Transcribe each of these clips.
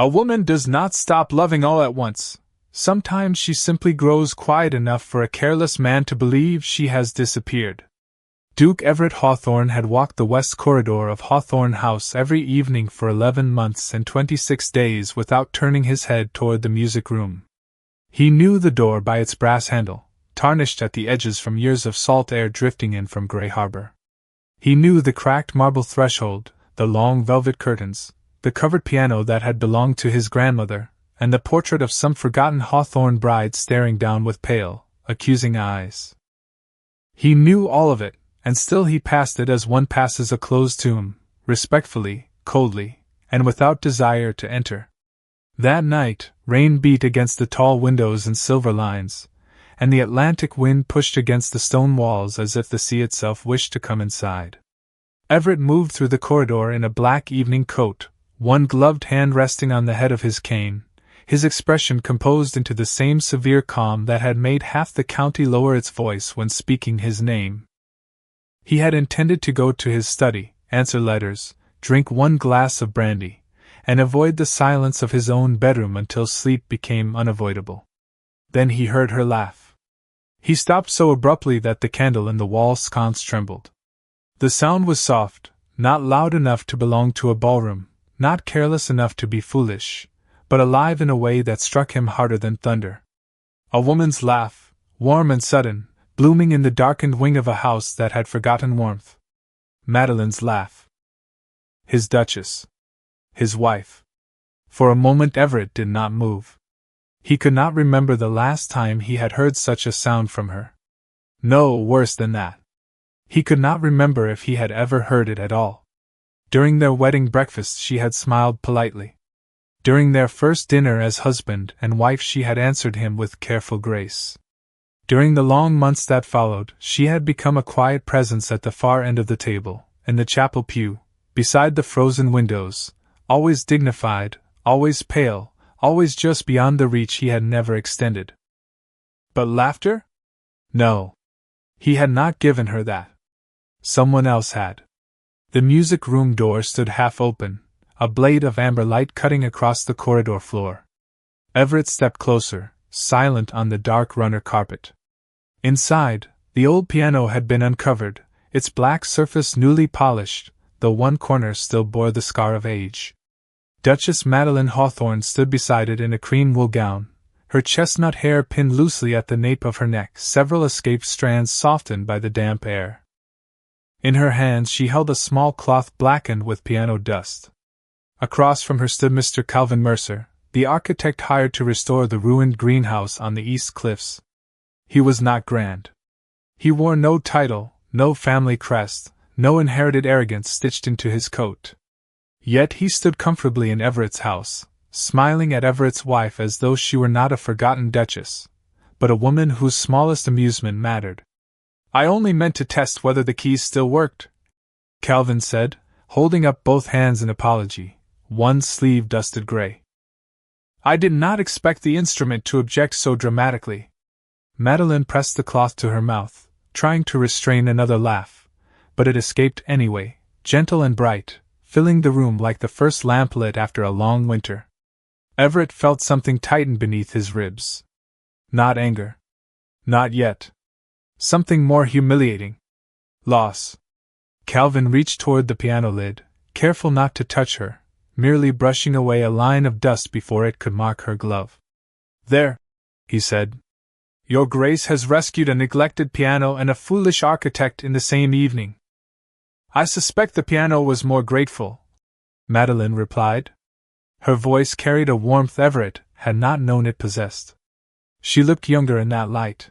A woman does not stop loving all at once. Sometimes she simply grows quiet enough for a careless man to believe she has disappeared. Duke Everett Hawthorne had walked the west corridor of Hawthorne House every evening for 11 months and 26 days without turning his head toward the music room. He knew the door by its brass handle, tarnished at the edges from years of salt air drifting in from Grey Harbor. He knew the cracked marble threshold, the long velvet curtains, the covered piano that had belonged to his grandmother, and the portrait of some forgotten Hawthorne bride staring down with pale, accusing eyes. He knew all of it, and still he passed it as one passes a closed tomb, respectfully, coldly, and without desire to enter. That night, rain beat against the tall windows in silver lines, and the Atlantic wind pushed against the stone walls as if the sea itself wished to come inside. Everett moved through the corridor in a black evening coat, one gloved hand resting on the head of his cane, his expression composed into the same severe calm that had made half the county lower its voice when speaking his name. He had intended to go to his study, answer letters, drink one glass of brandy, and avoid the silence of his own bedroom until sleep became unavoidable. Then he heard her laugh. He stopped so abruptly that the candle in the wall sconce trembled. The sound was soft, not loud enough to belong to a ballroom, not careless enough to be foolish, but alive in a way that struck him harder than thunder. A woman's laugh, warm and sudden, blooming in the darkened wing of a house that had forgotten warmth. Madeline's laugh. His Duchess. His wife. For a moment Everett did not move. He could not remember the last time he had heard such a sound from her. No, worse than that. He could not remember if he had ever heard it at all. During their wedding breakfast she had smiled politely. During their first dinner as husband and wife she had answered him with careful grace. During the long months that followed, she had become a quiet presence at the far end of the table, in the chapel pew, beside the frozen windows, always dignified, always pale, always just beyond the reach he had never extended. But laughter? No. He had not given her that. Someone else had. The music room door stood half open, a blade of amber light cutting across the corridor floor. Everett stepped closer, silent on the dark runner carpet. Inside, the old piano had been uncovered, its black surface newly polished, though one corner still bore the scar of age. Duchess Madeline Hawthorne stood beside it in a cream wool gown, her chestnut hair pinned loosely at the nape of her neck, several escaped strands softened by the damp air. In her hands she held a small cloth blackened with piano dust. Across from her stood Mr. Calvin Mercer, the architect hired to restore the ruined greenhouse on the East Cliffs. He was not grand. He wore no title, no family crest, no inherited arrogance stitched into his coat. Yet he stood comfortably in Everett's house, smiling at Everett's wife as though she were not a forgotten duchess, but a woman whose smallest amusement mattered. "I only meant to test whether the keys still worked," Calvin said, holding up both hands in apology, one sleeve dusted gray. "I did not expect the instrument to object so dramatically." Madeline pressed the cloth to her mouth, trying to restrain another laugh, but it escaped anyway, gentle and bright, filling the room like the first lamp lit after a long winter. Everett felt something tighten beneath his ribs. Not anger. Not yet. Something more humiliating. Loss. Calvin reached toward the piano lid, careful not to touch her, merely brushing away a line of dust before it could mark her glove. "There," he said. "Your Grace has rescued a neglected piano and a foolish architect in the same evening." "I suspect the piano was more grateful," Madeline replied. Her voice carried a warmth Everett had not known it possessed. She looked younger in that light.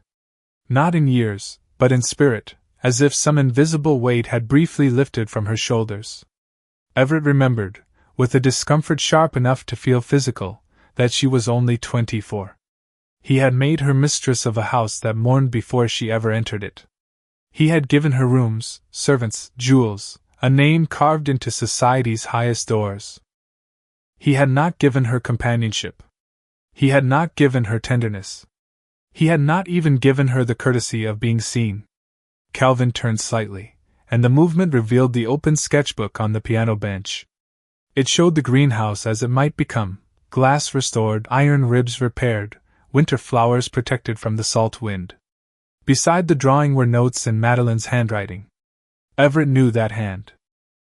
Not in years, but in spirit, as if some invisible weight had briefly lifted from her shoulders. Everett remembered, with a discomfort sharp enough to feel physical, that she was only 24. He had made her mistress of a house that mourned before she ever entered it. He had given her rooms, servants, jewels, a name carved into society's highest doors. He had not given her companionship. He had not given her tenderness. He had not even given her the courtesy of being seen. Calvin turned slightly, and the movement revealed the open sketchbook on the piano bench. It showed the greenhouse as it might become, glass restored, iron ribs repaired, winter flowers protected from the salt wind. Beside the drawing were notes in Madeline's handwriting. Everett knew that hand.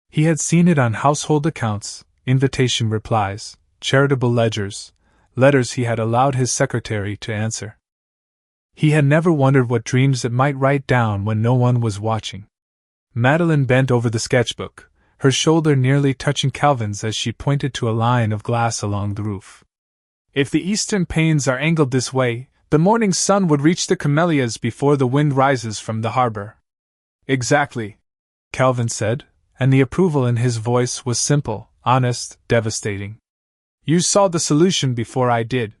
He had seen it on household accounts, invitation replies, charitable ledgers, letters he had allowed his secretary to answer. He had never wondered what dreams it might write down when no one was watching. Madeline bent over the sketchbook, her shoulder nearly touching Calvin's as she pointed to a line of glass along the roof. If the eastern panes are angled this way, the morning sun would reach the camellias before the wind rises from the harbor. Exactly, Calvin said, and the approval in his voice was simple, honest, devastating. You saw the solution before I did.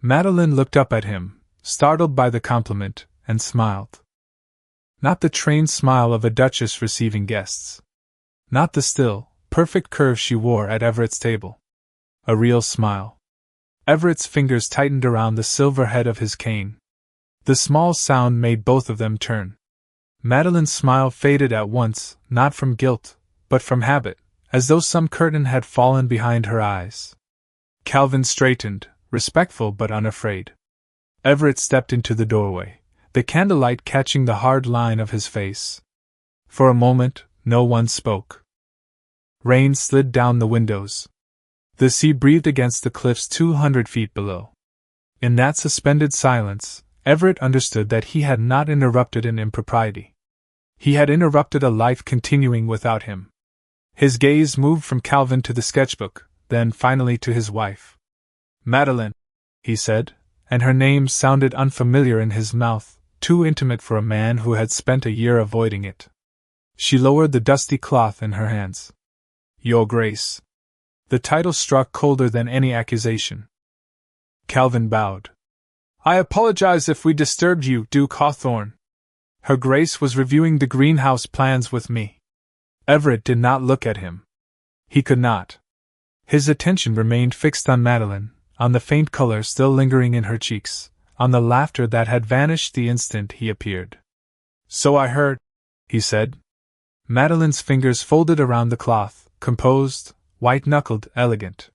Madeline looked up at him, startled by the compliment, and smiled. Not the trained smile of a duchess receiving guests. Not the still, perfect curve she wore at Everett's table. A real smile. Everett's fingers tightened around the silver head of his cane. The small sound made both of them turn. Madeline's smile faded at once, not from guilt, but from habit, as though some curtain had fallen behind her eyes. Calvin straightened, respectful but unafraid. Everett stepped into the doorway, the candlelight catching the hard line of his face. For a moment, no one spoke. Rain slid down the windows. The sea breathed against the cliffs 200 feet below. In that suspended silence, Everett understood that he had not interrupted an impropriety. He had interrupted a life continuing without him. His gaze moved from Calvin to the sketchbook, then finally to his wife. Madeline, he said, and her name sounded unfamiliar in his mouth, too intimate for a man who had spent a year avoiding it. She lowered the dusty cloth in her hands. Your Grace. The title struck colder than any accusation. Calvin bowed. I apologize if we disturbed you, Duke Hawthorne. Her Grace was reviewing the greenhouse plans with me. Everett did not look at him. He could not. His attention remained fixed on Madeline, on the faint color still lingering in her cheeks, on the laughter that had vanished the instant he appeared. So I heard, he said. Madeline's fingers folded around the cloth, composed, white-knuckled, elegant.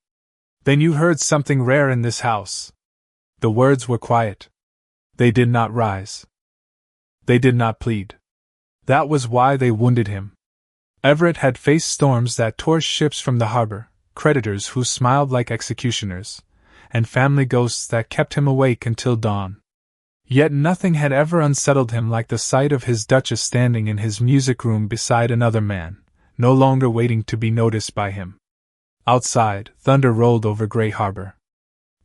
Then you heard something rare in this house. The words were quiet. They did not rise. They did not plead. That was why they wounded him. Everett had faced storms that tore ships from the harbor, creditors who smiled like executioners, and family ghosts that kept him awake until dawn. Yet nothing had ever unsettled him like the sight of his Duchess standing in his music room beside another man, no longer waiting to be noticed by him. Outside, thunder rolled over Grey Harbor.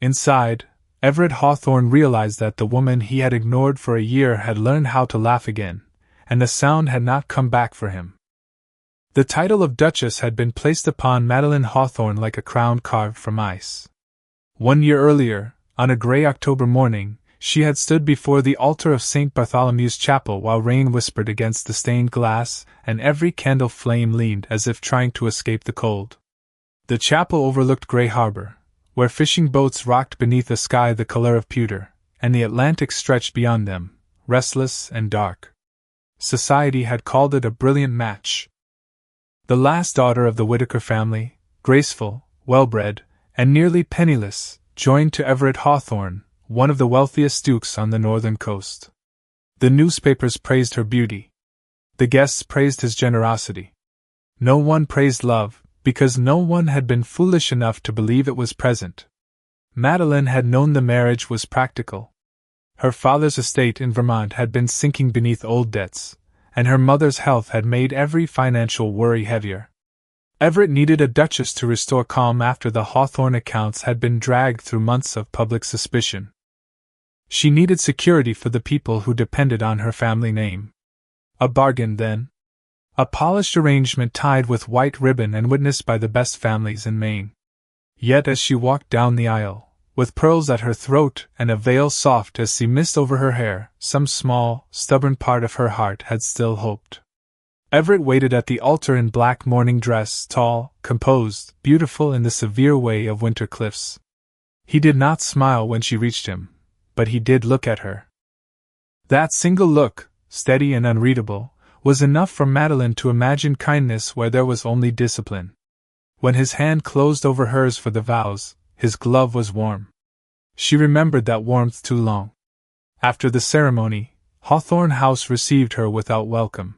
Inside, Everett Hawthorne realized that the woman he had ignored for a year had learned how to laugh again, and the sound had not come back for him. The title of Duchess had been placed upon Madeline Hawthorne like a crown carved from ice. 1 year earlier, on a gray October morning, she had stood before the altar of St. Bartholomew's Chapel while rain whispered against the stained glass, and every candle flame leaned as if trying to escape the cold. The chapel overlooked Grey Harbor, where fishing boats rocked beneath a sky the color of pewter, and the Atlantic stretched beyond them, restless and dark. Society had called it a brilliant match. The last daughter of the Whittaker family, graceful, well-bred, and nearly penniless, joined to Everett Hawthorne, one of the wealthiest dukes on the northern coast. The newspapers praised her beauty. The guests praised his generosity. No one praised love, because no one had been foolish enough to believe it was present. Madeline had known the marriage was practical. Her father's estate in Vermont had been sinking beneath old debts, and her mother's health had made every financial worry heavier. Everett needed a duchess to restore calm after the Hawthorne accounts had been dragged through months of public suspicion. She needed security for the people who depended on her family name. A bargain, then. A polished arrangement tied with white ribbon and witnessed by the best families in Maine. Yet as she walked down the aisle, with pearls at her throat and a veil soft as sea mist over her hair, some small, stubborn part of her heart had still hoped. Everett waited at the altar in black morning dress, tall, composed, beautiful in the severe way of winter cliffs. He did not smile when she reached him, but he did look at her. That single look, steady and unreadable, was enough for Madeline to imagine kindness where there was only discipline. When his hand closed over hers for the vows, his glove was warm. She remembered that warmth too long. After the ceremony, Hawthorne House received her without welcome.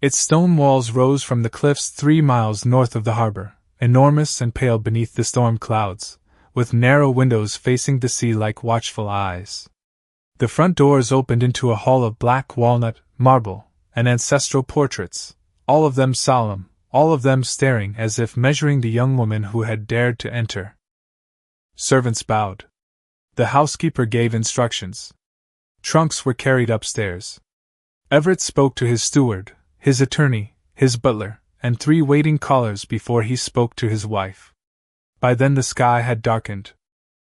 Its stone walls rose from the cliffs 3 miles north of the harbor, enormous and pale beneath the storm clouds, with narrow windows facing the sea like watchful eyes. The front doors opened into a hall of black walnut, marble, and ancestral portraits, all of them solemn, all of them staring as if measuring the young woman who had dared to enter. Servants bowed. The housekeeper gave instructions. Trunks were carried upstairs. Everett spoke to his steward, his attorney, his butler, and 3 waiting callers before he spoke to his wife. By then the sky had darkened.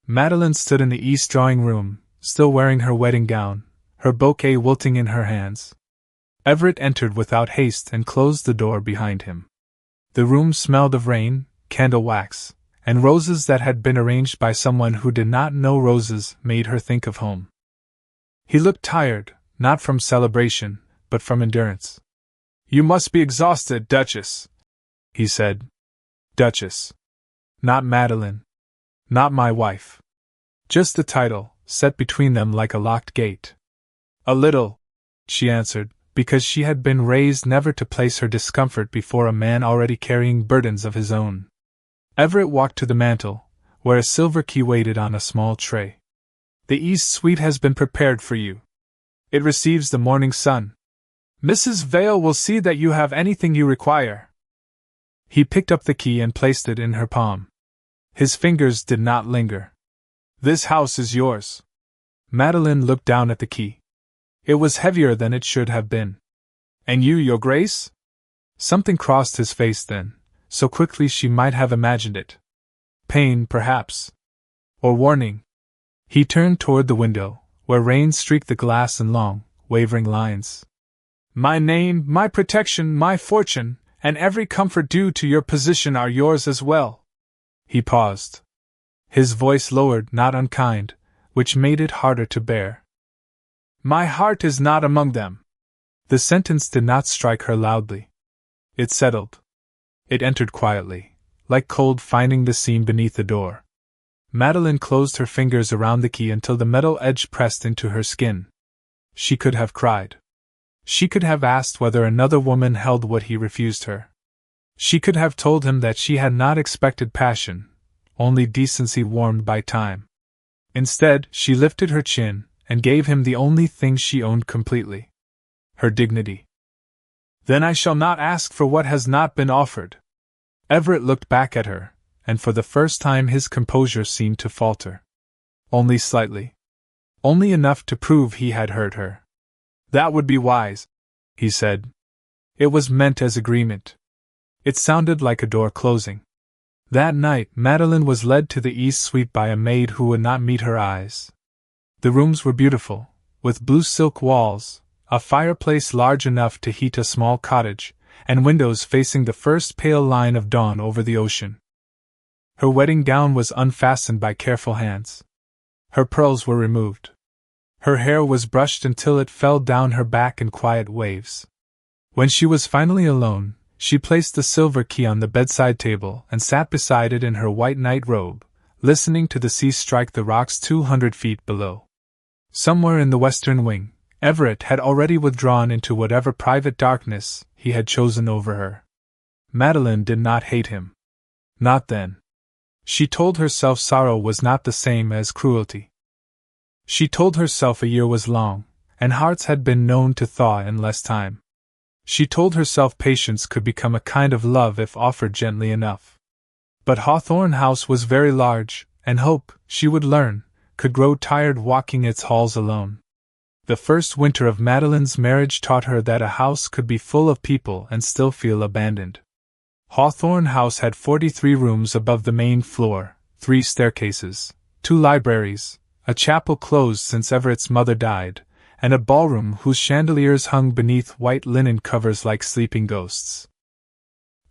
Madeline stood in the east drawing-room, still wearing her wedding gown, her bouquet wilting in her hands. Everett entered without haste and closed the door behind him. The room smelled of rain, candle wax, and roses that had been arranged by someone who did not know roses made her think of home. He looked tired, not from celebration, but from endurance. "You must be exhausted, Duchess," he said. Duchess. Not Madeline. Not my wife. Just the title, set between them like a locked gate. "A little," she answered, because she had been raised never to place her discomfort before a man already carrying burdens of his own. Everett walked to the mantel, where a silver key waited on a small tray. "The East Suite has been prepared for you. It receives the morning sun. Mrs. Vale will see that you have anything you require." He picked up the key and placed it in her palm. His fingers did not linger. "This house is yours." Madeline looked down at the key. It was heavier than it should have been. "And you, Your Grace?" Something crossed his face then, so quickly she might have imagined it. Pain, perhaps. Or warning. He turned toward the window, where rain streaked the glass in long, wavering lines. "My name, my protection, my fortune, and every comfort due to your position are yours as well." He paused. His voice lowered, not unkind, which made it harder to bear. "My heart is not among them." The sentence did not strike her loudly. It settled. It entered quietly, like cold finding the seam beneath the door. Madeline closed her fingers around the key until the metal edge pressed into her skin. She could have cried. She could have asked whether another woman held what he refused her. She could have told him that she had not expected passion, only decency warmed by time. Instead, she lifted her chin and gave him the only thing she owned completely: her dignity. "Then I shall not ask for what has not been offered." Everett looked back at her, and for the first time his composure seemed to falter. Only slightly. Only enough to prove he had heard her. "That would be wise," he said. It was meant as agreement. It sounded like a door closing. That night Madeline was led to the East Suite by a maid who would not meet her eyes. The rooms were beautiful, with blue silk walls, a fireplace large enough to heat a small cottage, and windows facing the first pale line of dawn over the ocean. Her wedding gown was unfastened by careful hands. Her pearls were removed. Her hair was brushed until it fell down her back in quiet waves. When she was finally alone, she placed the silver key on the bedside table and sat beside it in her white night robe, listening to the sea strike the rocks 200 feet below. Somewhere in the western wing, Everett had already withdrawn into whatever private darkness he had chosen over her. Madeline did not hate him. Not then. She told herself sorrow was not the same as cruelty. She told herself a year was long, and hearts had been known to thaw in less time. She told herself patience could become a kind of love if offered gently enough. But Hawthorne House was very large, and hope, she would learn, could grow tired walking its halls alone. The first winter of Madeline's marriage taught her that a house could be full of people and still feel abandoned. Hawthorne House had 43 rooms above the main floor, 3 staircases, 2 libraries, a chapel closed since Everett's mother died, and a ballroom whose chandeliers hung beneath white linen covers like sleeping ghosts.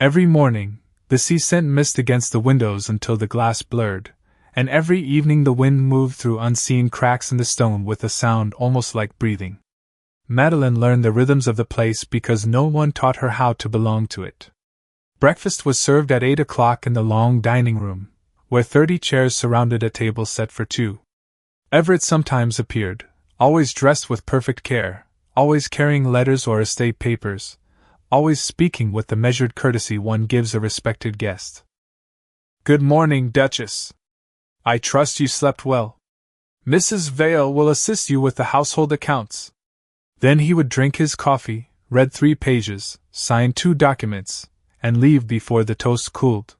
Every morning, the sea sent mist against the windows until the glass blurred, and every evening the wind moved through unseen cracks in the stone with a sound almost like breathing. Madeline learned the rhythms of the place because no one taught her how to belong to it. Breakfast was served at 8 o'clock in the long dining room, where 30 chairs surrounded a table set for two. Everett sometimes appeared, always dressed with perfect care, always carrying letters or estate papers, always speaking with the measured courtesy one gives a respected guest. "Good morning, Duchess. I trust you slept well. Mrs. Vale will assist you with the household accounts." Then he would drink his coffee, read 3 pages, sign 2 documents, and leave before the toast cooled.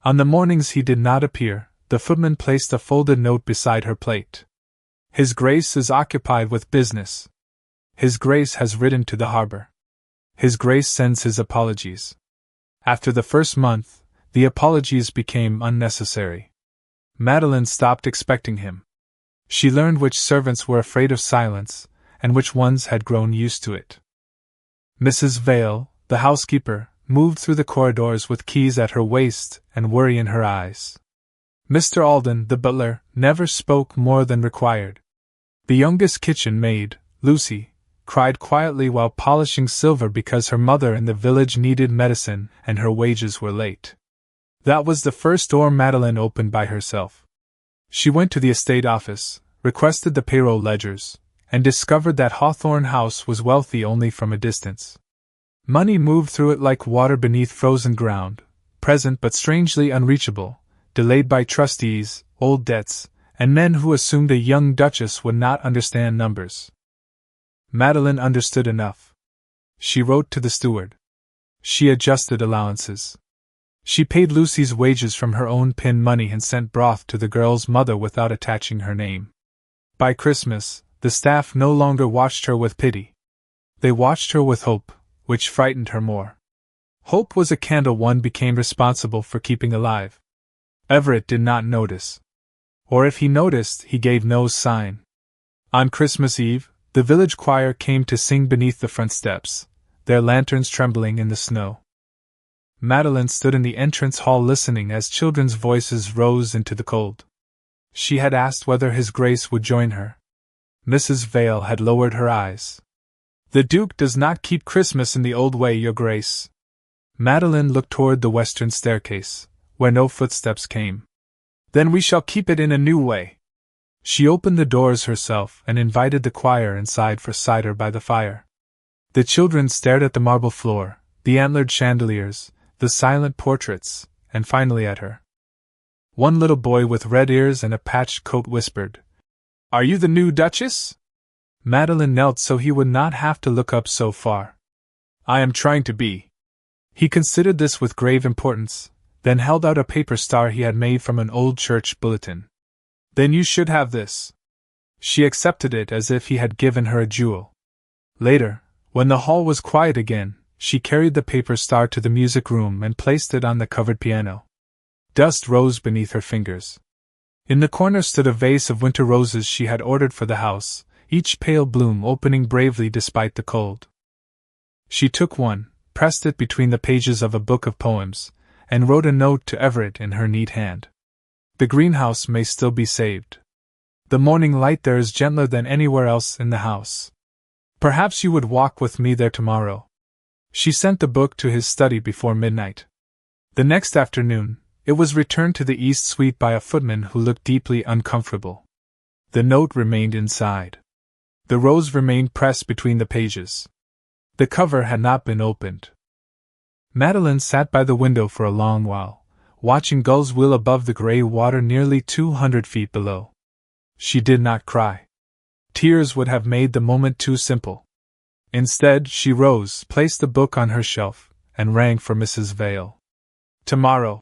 On the mornings he did not appear, the footman placed a folded note beside her plate. "His Grace is occupied with business. His Grace has ridden to the harbor. His Grace sends his apologies." After the first month, the apologies became unnecessary. Madeline stopped expecting him. She learned which servants were afraid of silence, and which ones had grown used to it. Mrs. Vale, the housekeeper, moved through the corridors with keys at her waist and worry in her eyes. Mr. Alden, the butler, never spoke more than required. The youngest kitchen maid, Lucy, cried quietly while polishing silver because her mother in the village needed medicine and her wages were late. That was the first door Madeline opened by herself. She went to the estate office, requested the payroll ledgers, and discovered that Hawthorne House was wealthy only from a distance. Money moved through it like water beneath frozen ground, present but strangely unreachable, delayed by trustees, old debts, and men who assumed a young duchess would not understand numbers. Madeline understood enough. She wrote to the steward. She adjusted allowances. She paid Lucy's wages from her own pin money and sent broth to the girl's mother without attaching her name. By Christmas, the staff no longer watched her with pity. They watched her with hope, which frightened her more. Hope was a candle one became responsible for keeping alive. Everett did not notice. Or if he noticed, he gave no sign. On Christmas Eve, the village choir came to sing beneath the front steps, their lanterns trembling in the snow. Madeline stood in the entrance hall listening as children's voices rose into the cold. She had asked whether His Grace would join her. Mrs. Vale had lowered her eyes. "The Duke does not keep Christmas in the old way, Your Grace." Madeline looked toward the western staircase, where no footsteps came. "Then we shall keep it in a new way." She opened the doors herself and invited the choir inside for cider by the fire. The children stared at the marble floor, the antlered chandeliers, the silent portraits, and finally at her. One little boy with red ears and a patched coat whispered, "Are you the new Duchess?" Madeline knelt so he would not have to look up so far. "I am trying to be." He considered this with grave importance, then held out a paper star he had made from an old church bulletin. "Then you should have this." She accepted it as if he had given her a jewel. Later, when the hall was quiet again, she carried the paper star to the music room and placed it on the covered piano. Dust rose beneath her fingers. In the corner stood a vase of winter roses she had ordered for the house, each pale bloom opening bravely despite the cold. She took one, pressed it between the pages of a book of poems, and wrote a note to Everett in her neat hand. "The greenhouse may still be saved. The morning light there is gentler than anywhere else in the house. Perhaps you would walk with me there tomorrow." She sent the book to his study before midnight. The next afternoon, it was returned to the east suite by a footman who looked deeply uncomfortable. The note remained inside. The rose remained pressed between the pages. The cover had not been opened. Madeline sat by the window for a long while, watching gulls wheel above the gray water nearly 200 feet below. She did not cry. Tears would have made the moment too simple. Instead, she rose, placed the book on her shelf, and rang for Mrs. Vale. "Tomorrow,"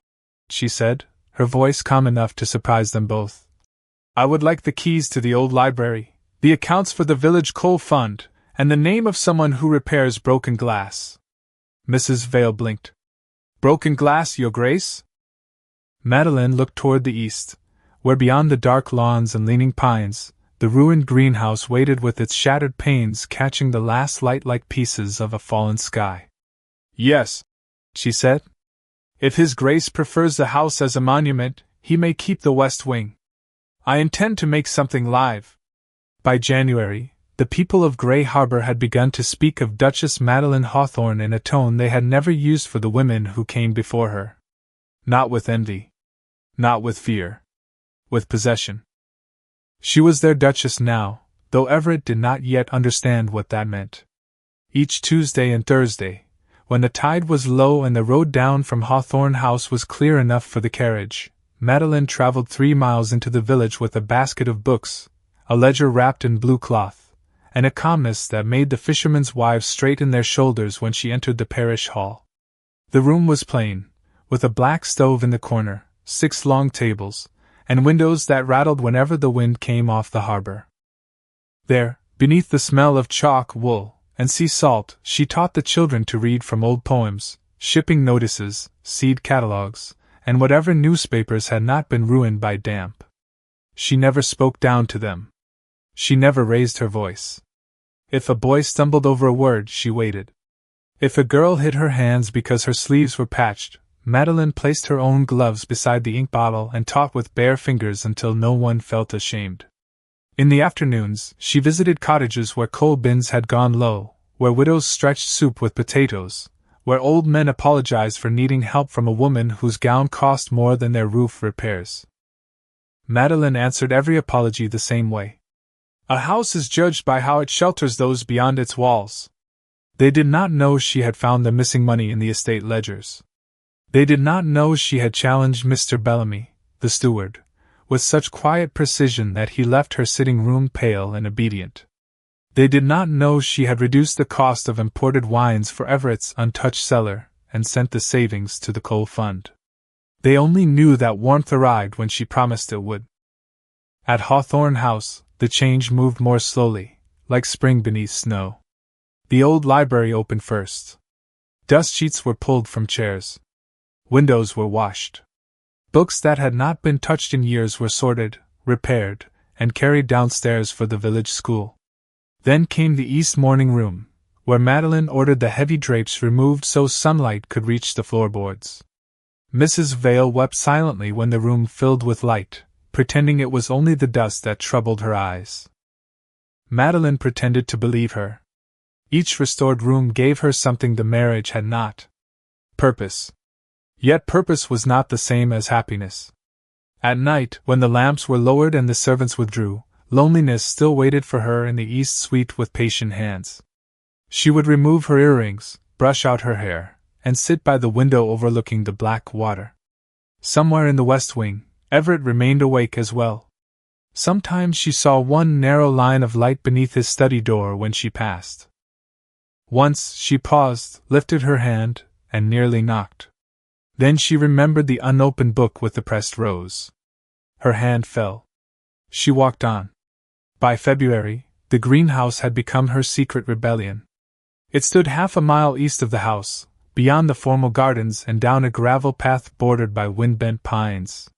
she said, her voice calm enough to surprise them both. "I would like the keys to the old library, the accounts for the village coal fund, and the name of someone who repairs broken glass." Mrs. Vale blinked. "Broken glass, Your Grace?" Madeline looked toward the east, where beyond the dark lawns and leaning pines, the ruined greenhouse waited with its shattered panes catching the last light like pieces of a fallen sky. "Yes," she said. "If His Grace prefers the house as a monument, he may keep the west wing. I intend to make something live." By January, the people of Grey Harbor had begun to speak of Duchess Madeline Hawthorne in a tone they had never used for the women who came before her. Not with envy. Not with fear. With possession. She was their Duchess now, though Everett did not yet understand what that meant. Each Tuesday and Thursday, when the tide was low and the road down from Hawthorne House was clear enough for the carriage, Madeline travelled 3 miles into the village with a basket of books, a ledger wrapped in blue cloth, and a calmness that made the fishermen's wives straighten their shoulders when she entered the parish hall. The room was plain, with a black stove in the corner, 6 long tables, and windows that rattled whenever the wind came off the harbor. There, beneath the smell of chalk, wool, and sea salt, she taught the children to read from old poems, shipping notices, seed catalogues, and whatever newspapers had not been ruined by damp. She never spoke down to them. She never raised her voice. If a boy stumbled over a word, she waited. If a girl hid her hands because her sleeves were patched, Madeline placed her own gloves beside the ink bottle and taught with bare fingers until no one felt ashamed. In the afternoons, she visited cottages where coal bins had gone low, where widows stretched soup with potatoes, where old men apologized for needing help from a woman whose gown cost more than their roof repairs. Madeline answered every apology the same way. A house is judged by how it shelters those beyond its walls. They did not know she had found the missing money in the estate ledgers. They did not know she had challenged Mr. Bellamy, the steward, with such quiet precision that he left her sitting room pale and obedient. They did not know she had reduced the cost of imported wines for Everett's untouched cellar and sent the savings to the coal fund. They only knew that warmth arrived when she promised it would. At Hawthorne House, the change moved more slowly, like spring beneath snow. The old library opened first. Dust sheets were pulled from chairs. Windows were washed. Books that had not been touched in years were sorted, repaired, and carried downstairs for the village school. Then came the east morning room, where Madeline ordered the heavy drapes removed so sunlight could reach the floorboards. Mrs. Vale wept silently when the room filled with light, pretending it was only the dust that troubled her eyes. Madeline pretended to believe her. Each restored room gave her something the marriage had not. Purpose. Yet purpose was not the same as happiness. At night, when the lamps were lowered and the servants withdrew, loneliness still waited for her in the east suite with patient hands. She would remove her earrings, brush out her hair, and sit by the window overlooking the black water. Somewhere in the west wing, Everett remained awake as well. Sometimes she saw one narrow line of light beneath his study door when she passed. Once she paused, lifted her hand, and nearly knocked. Then she remembered the unopened book with the pressed rose. Her hand fell. She walked on. By February, the greenhouse had become her secret rebellion. It stood half a mile east of the house, beyond the formal gardens and down a gravel path bordered by wind-bent pines.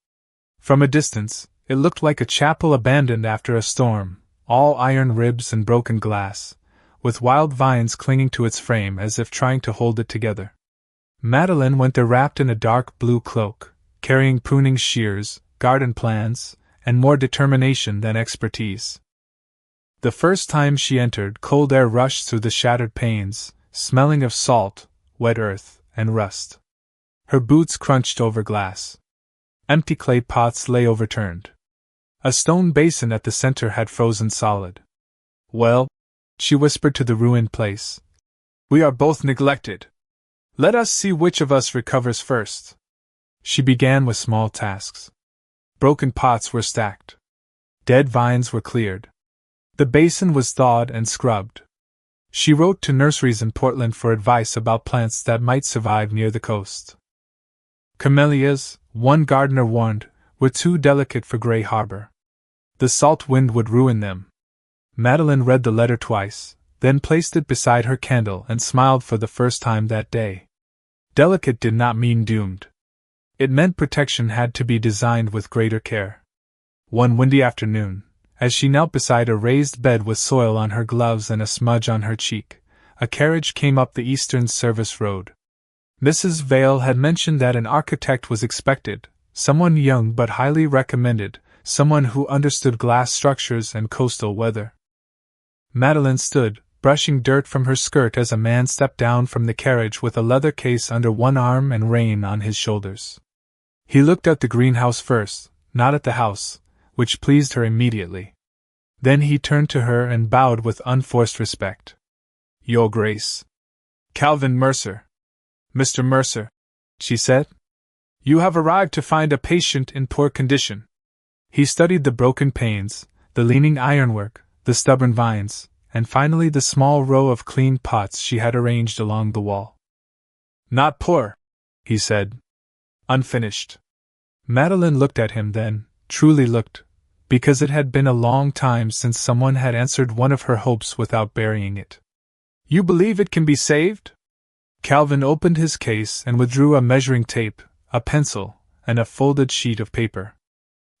From a distance, it looked like a chapel abandoned after a storm, all iron ribs and broken glass, with wild vines clinging to its frame as if trying to hold it together. Madeline went there wrapped in a dark blue cloak, carrying pruning shears, garden plans, and more determination than expertise. The first time she entered, cold air rushed through the shattered panes, smelling of salt, wet earth, and rust. Her boots crunched over glass. Empty clay pots lay overturned. A stone basin at the center had frozen solid. "Well," she whispered to the ruined place, "we are both neglected. Let us see which of us recovers first." She began with small tasks. Broken pots were stacked. Dead vines were cleared. The basin was thawed and scrubbed. She wrote to nurseries in Portland for advice about plants that might survive near the coast. Camellias, one gardener warned, were too delicate for Gray Harbor. The salt wind would ruin them. Madeline read the letter twice, then placed it beside her candle and smiled for the first time that day. Delicate did not mean doomed. It meant protection had to be designed with greater care. One windy afternoon, as she knelt beside a raised bed with soil on her gloves and a smudge on her cheek, a carriage came up the Eastern Service Road. Mrs. Vale had mentioned that an architect was expected, someone young but highly recommended, someone who understood glass structures and coastal weather. Madeline stood, brushing dirt from her skirt as a man stepped down from the carriage with a leather case under one arm and rein on his shoulders. He looked at the greenhouse first, not at the house, which pleased her immediately. Then he turned to her and bowed with unforced respect. "Your Grace." "Calvin Mercer." "Mr. Mercer," she said. "You have arrived to find a patient in poor condition." He studied the broken panes, the leaning ironwork, the stubborn vines, and finally the small row of clean pots she had arranged along the wall. "Not poor," he said. "Unfinished." Madeline looked at him then, truly looked, because it had been a long time since someone had answered one of her hopes without burying it. "You believe it can be saved?" Calvin opened his case and withdrew a measuring tape, a pencil, and a folded sheet of paper.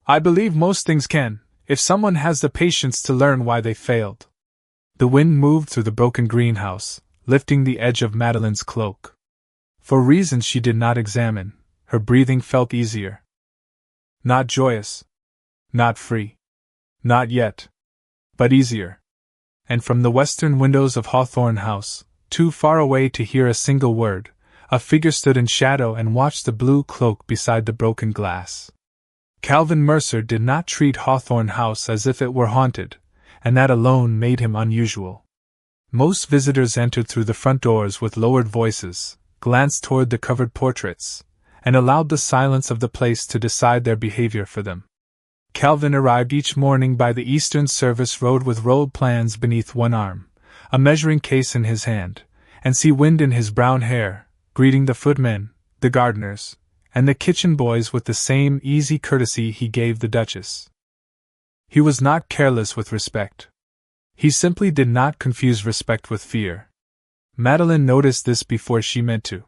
"I believe most things can, if someone has the patience to learn why they failed." The wind moved through the broken greenhouse, lifting the edge of Madeline's cloak. For reasons she did not examine, her breathing felt easier. Not joyous. Not free. Not yet. But easier. And from the western windows of Hawthorne House, too far away to hear a single word, a figure stood in shadow and watched the blue cloak beside the broken glass. Calvin Mercer did not treat Hawthorne House as if it were haunted, and that alone made him unusual. Most visitors entered through the front doors with lowered voices, glanced toward the covered portraits, and allowed the silence of the place to decide their behavior for them. Calvin arrived each morning by the Eastern Service Road with rolled plans beneath one arm, a measuring case in his hand, and sea wind in his brown hair, greeting the footmen, the gardeners, and the kitchen boys with the same easy courtesy he gave the Duchess. He was not careless with respect. He simply did not confuse respect with fear. Madeline noticed this before she meant to.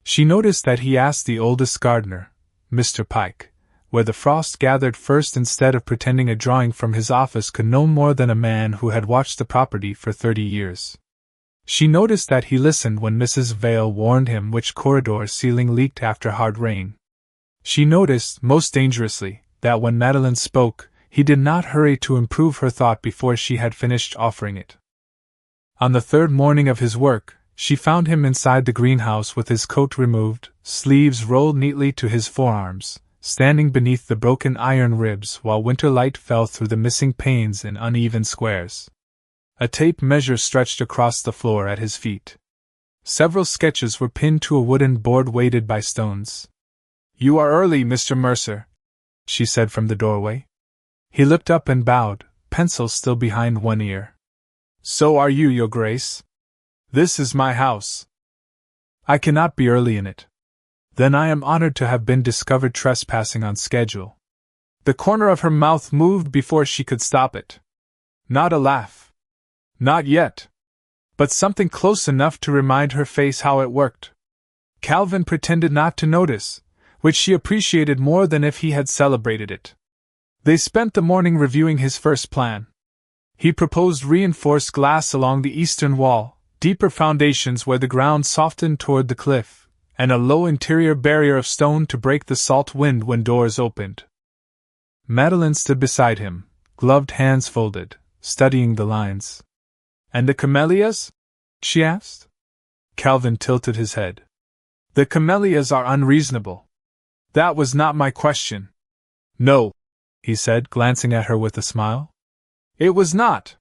She noticed that he asked the oldest gardener, Mr. Pike, where the frost gathered first instead of pretending a drawing from his office could know more than a man who had watched the property for 30 years. She noticed that he listened when Mrs. Vale warned him which corridor ceiling leaked after hard rain. She noticed, most dangerously, that when Madeline spoke, he did not hurry to improve her thought before she had finished offering it. On the third morning of his work, she found him inside the greenhouse with his coat removed, sleeves rolled neatly to his forearms, standing beneath the broken iron ribs while winter light fell through the missing panes in uneven squares. A tape measure stretched across the floor at his feet. Several sketches were pinned to a wooden board weighted by stones. "You are early, Mr. Mercer," she said from the doorway. He looked up and bowed, pencil still behind one ear. "So are you, Your Grace. This is my house. I cannot be early in it. Then I am honored to have been discovered trespassing on schedule." The corner of her mouth moved before she could stop it. Not a laugh. Not yet. But something close enough to remind her face how it worked. Calvin pretended not to notice, which she appreciated more than if he had celebrated it. They spent the morning reviewing his first plan. He proposed reinforced glass along the eastern wall, deeper foundations where the ground softened toward the cliff, and a low interior barrier of stone to break the salt wind when doors opened. Madeline stood beside him, gloved hands folded, studying the lines. "And the camellias?" she asked. Calvin tilted his head. "The camellias are unreasonable." "That was not my question." "No," he said, glancing at her with a smile. "It was not."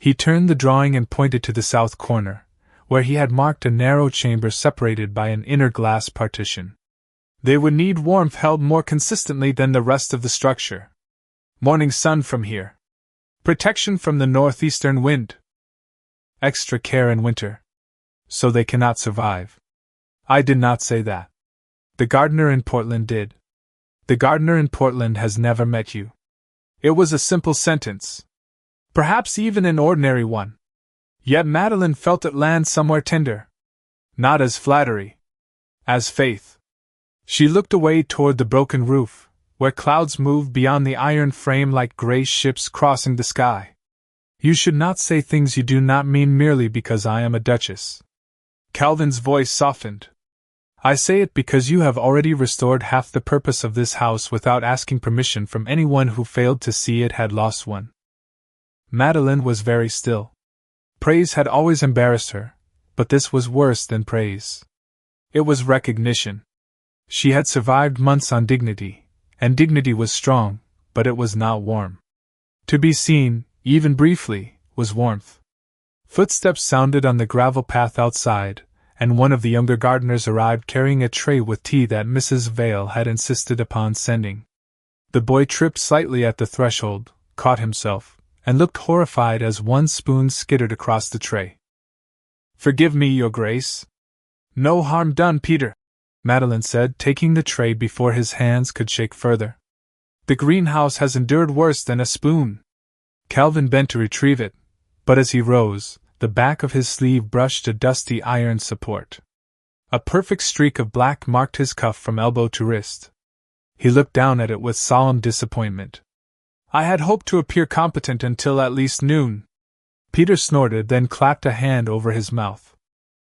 He turned the drawing and pointed to the south corner, where he had marked a narrow chamber separated by an inner glass partition. "They would need warmth held more consistently than the rest of the structure. Morning sun from here. Protection from the northeastern wind. Extra care in winter. So they cannot survive." "I did not say that. The gardener in Portland did." "The gardener in Portland has never met you." It was a simple sentence. Perhaps even an ordinary one. Yet Madeline felt it land somewhere tender. Not as flattery. As faith. She looked away toward the broken roof, where clouds moved beyond the iron frame like gray ships crossing the sky. "You should not say things you do not mean merely because I am a duchess." Calvin's voice softened. "I say it because you have already restored half the purpose of this house without asking permission from anyone who failed to see it had lost one." Madeline was very still. Praise had always embarrassed her, but this was worse than praise. It was recognition. She had survived months on dignity, and dignity was strong, but it was not warm. To be seen, even briefly, was warmth. Footsteps sounded on the gravel path outside, and one of the younger gardeners arrived carrying a tray with tea that Mrs. Vale had insisted upon sending. The boy tripped slightly at the threshold, caught himself, and looked horrified as one spoon skittered across the tray. "Forgive me, Your Grace." "No harm done, Peter," Madeline said, taking the tray before his hands could shake further. "The greenhouse has endured worse than a spoon." Calvin bent to retrieve it, but as he rose, the back of his sleeve brushed a dusty iron support. A perfect streak of black marked his cuff from elbow to wrist. He looked down at it with solemn disappointment. "I had hoped to appear competent until at least noon." Peter snorted, then clapped a hand over his mouth.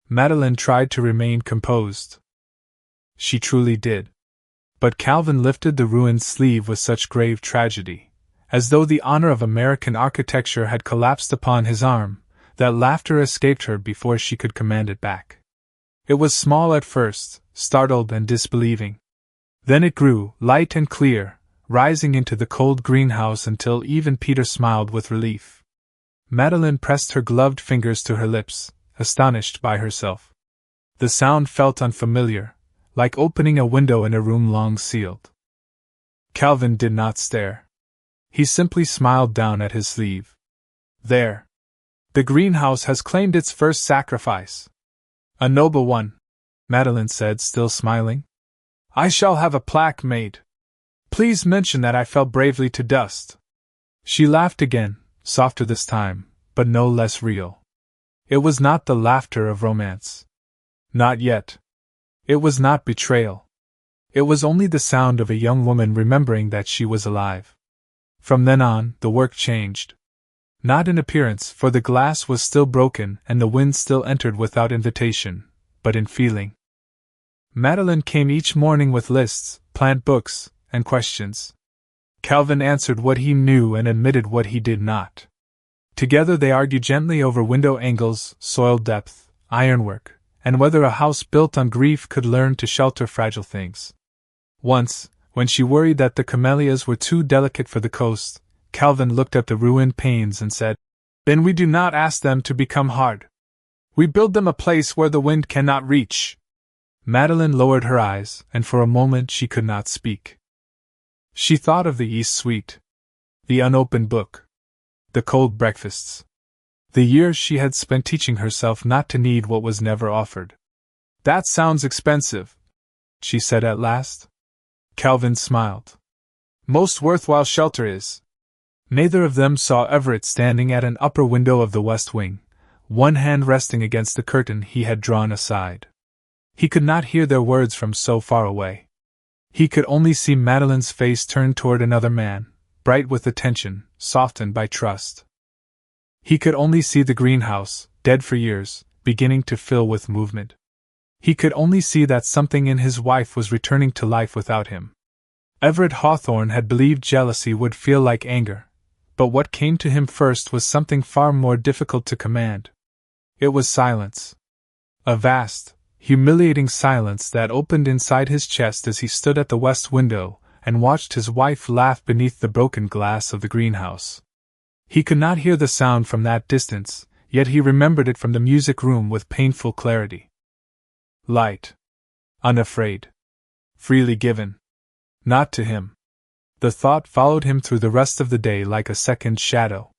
Madeline tried to remain composed. She truly did. But Calvin lifted the ruined sleeve with such grave tragedy, as though the honor of American architecture had collapsed upon his arm, that laughter escaped her before she could command it back. It was small at first, startled and disbelieving. Then it grew, light and clear, rising into the cold greenhouse until even Peter smiled with relief. Madeline pressed her gloved fingers to her lips, astonished by herself. The sound felt unfamiliar, like opening a window in a room long sealed. Calvin did not stare. He simply smiled down at his sleeve. "There. The greenhouse has claimed its first sacrifice." "A noble one," Madeline said, still smiling. "I shall have a plaque made. Please mention that I fell bravely to dust." She laughed again, softer this time, but no less real. It was not the laughter of romance. Not yet. It was not betrayal. It was only the sound of a young woman remembering that she was alive. From then on, the work changed. Not in appearance, for the glass was still broken and the wind still entered without invitation, but in feeling. Madeline came each morning with lists, plant books, and questions. Calvin answered what he knew and admitted what he did not. Together they argued gently over window angles, soil depth, ironwork, and whether a house built on grief could learn to shelter fragile things. Once, when she worried that the camellias were too delicate for the coast, Calvin looked at the ruined panes and said, "Then we do not ask them to become hard. We build them a place where the wind cannot reach." Madeline lowered her eyes, and for a moment she could not speak. She thought of the East Suite, the unopened book, the cold breakfasts, the years she had spent teaching herself not to need what was never offered. "That sounds expensive," she said at last. Calvin smiled. "Most worthwhile shelter is." Neither of them saw Everett standing at an upper window of the west wing, one hand resting against the curtain he had drawn aside. He could not hear their words from so far away. He could only see Madeline's face turned toward another man, bright with attention, softened by trust. He could only see the greenhouse, dead for years, beginning to fill with movement. He could only see that something in his wife was returning to life without him. Everett Hawthorne had believed jealousy would feel like anger, but what came to him first was something far more difficult to command. It was silence. A vast, humiliating silence that opened inside his chest as he stood at the west window and watched his wife laugh beneath the broken glass of the greenhouse. He could not hear the sound from that distance, yet he remembered it from the music room with painful clarity. Light. Unafraid. Freely given. Not to him. The thought followed him through the rest of the day like a second shadow.